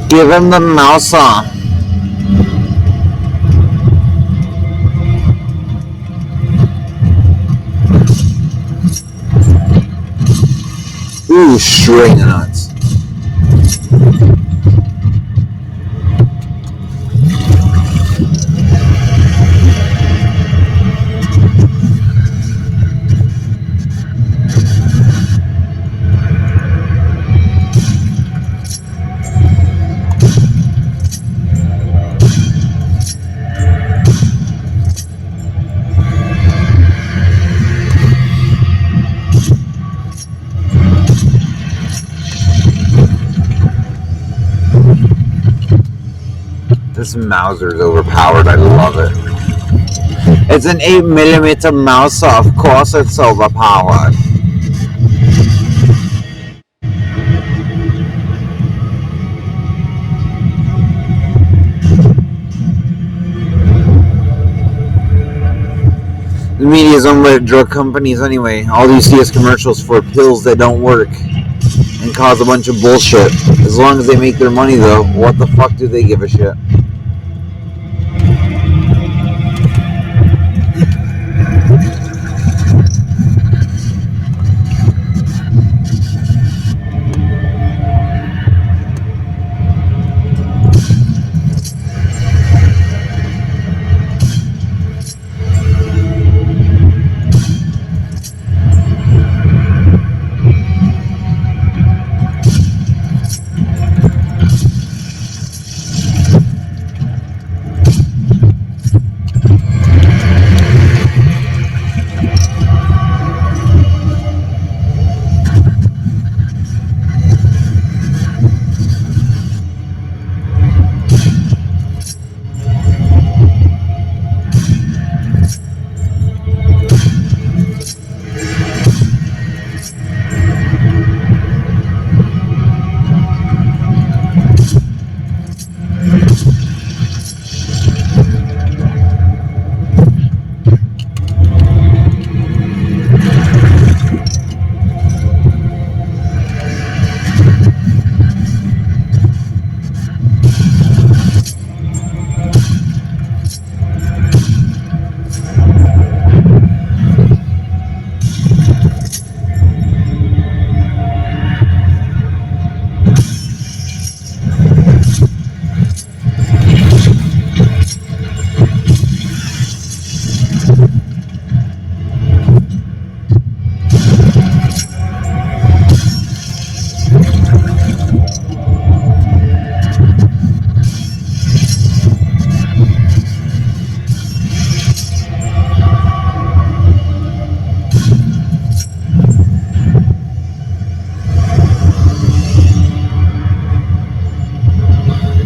Give him the mouse on. Ooh, string nuts. This Mauser's overpowered. I love it. It's an 8mm Mauser. Of course it's overpowered. The media is owned by drug companies anyway. All you see is commercials for pills that don't work and cause a bunch of bullshit. As long as they make their money though, what the fuck do they give a shit?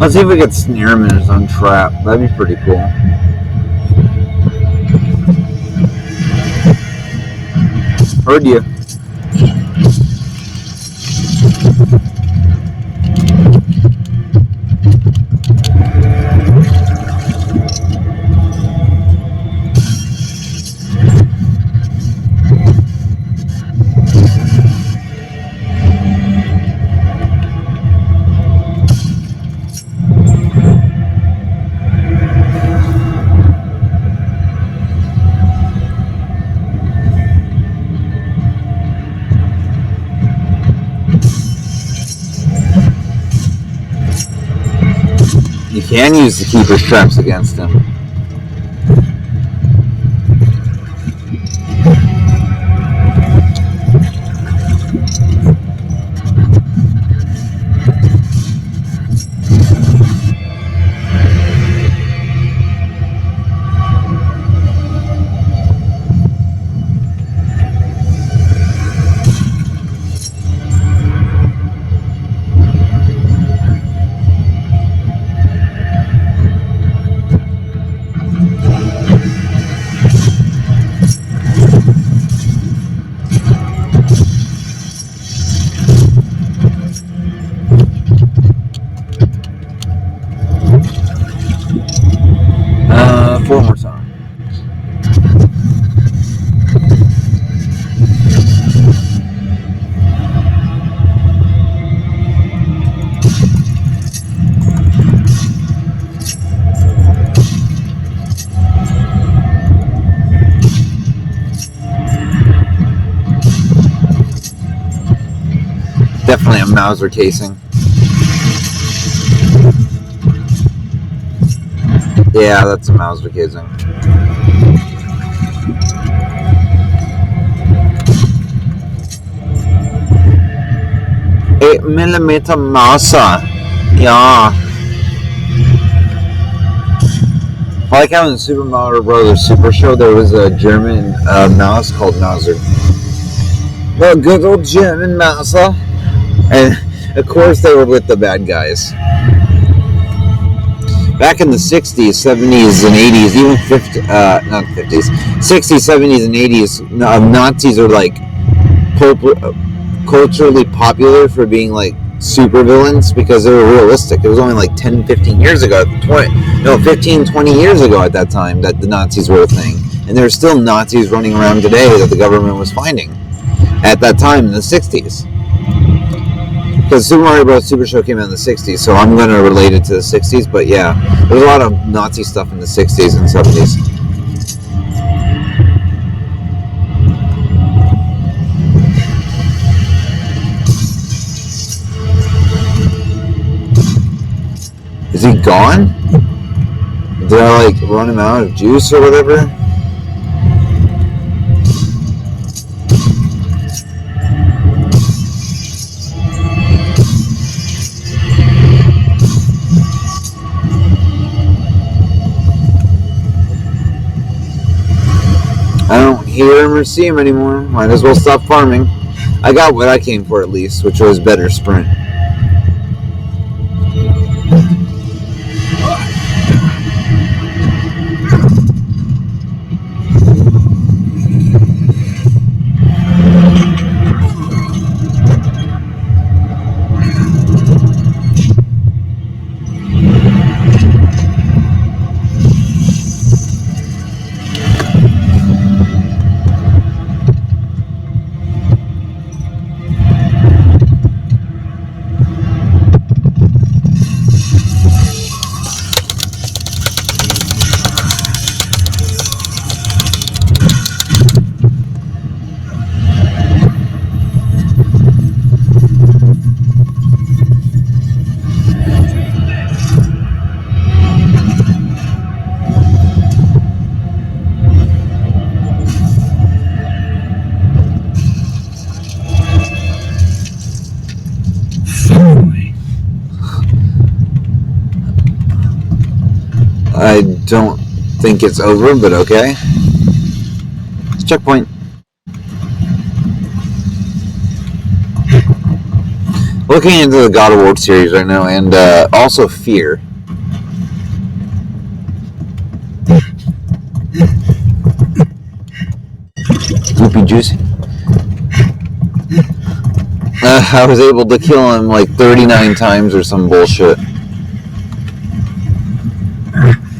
Let's see if we could snare him in his own trap. That'd be pretty cool. Heard you. You can use the keeper's traps against him. Four more times. Definitely a Mauser casing. Yeah, that's a Mauser casing. $8mm Mauser. Yeah. I like how in the Super Mario Brothers Super Show there was a German mouse called Mauser. The good old German Mauser. And of course they were with the bad guys. Back in the 60s, 70s, and 80s, even 60s, 70s, and 80s, Nazis are like culturally popular for being like super villains because they were realistic. It was only like 10, 15 years ago, 15, 20 years ago at that time that the Nazis were a thing. And there are still Nazis running around today that the government was finding at that time in the 60s. Because Super Mario Bros. Super Show came out in the 60s, so I'm going to relate it to the 60s. But yeah, there's a lot of Nazi stuff in the 60s and 70s. Is he gone? Did I like run him out of juice or whatever? I don't hear him or see him anymore. Might as well stop farming. I got what I came for at least, which was better sprint. I don't think it's over, but okay. Checkpoint. looking into the God of War series right now, and also Fear. Goopy Juicy. I was able to kill him like 39 times or some bullshit.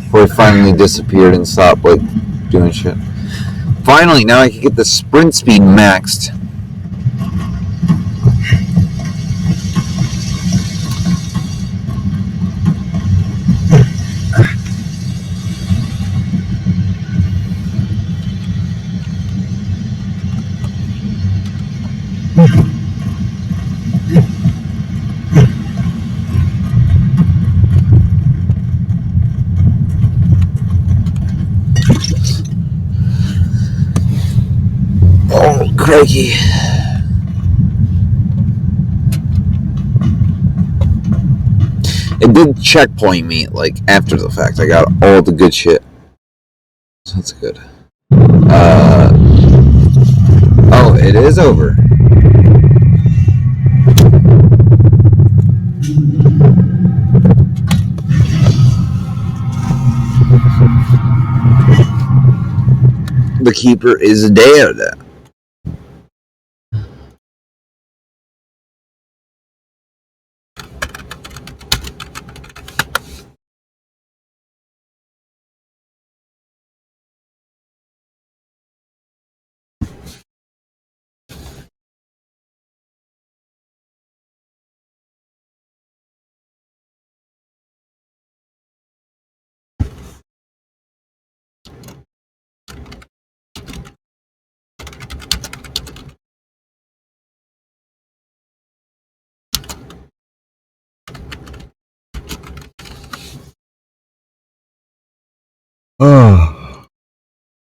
Before he finally disappeared and stopped like doing shit. Finally, now I can get the sprint speed maxed. Oh, crikey. It did checkpoint me, like, after the fact. I got all the good shit. So that's good. Oh, it is over. The keeper is dead. Oh.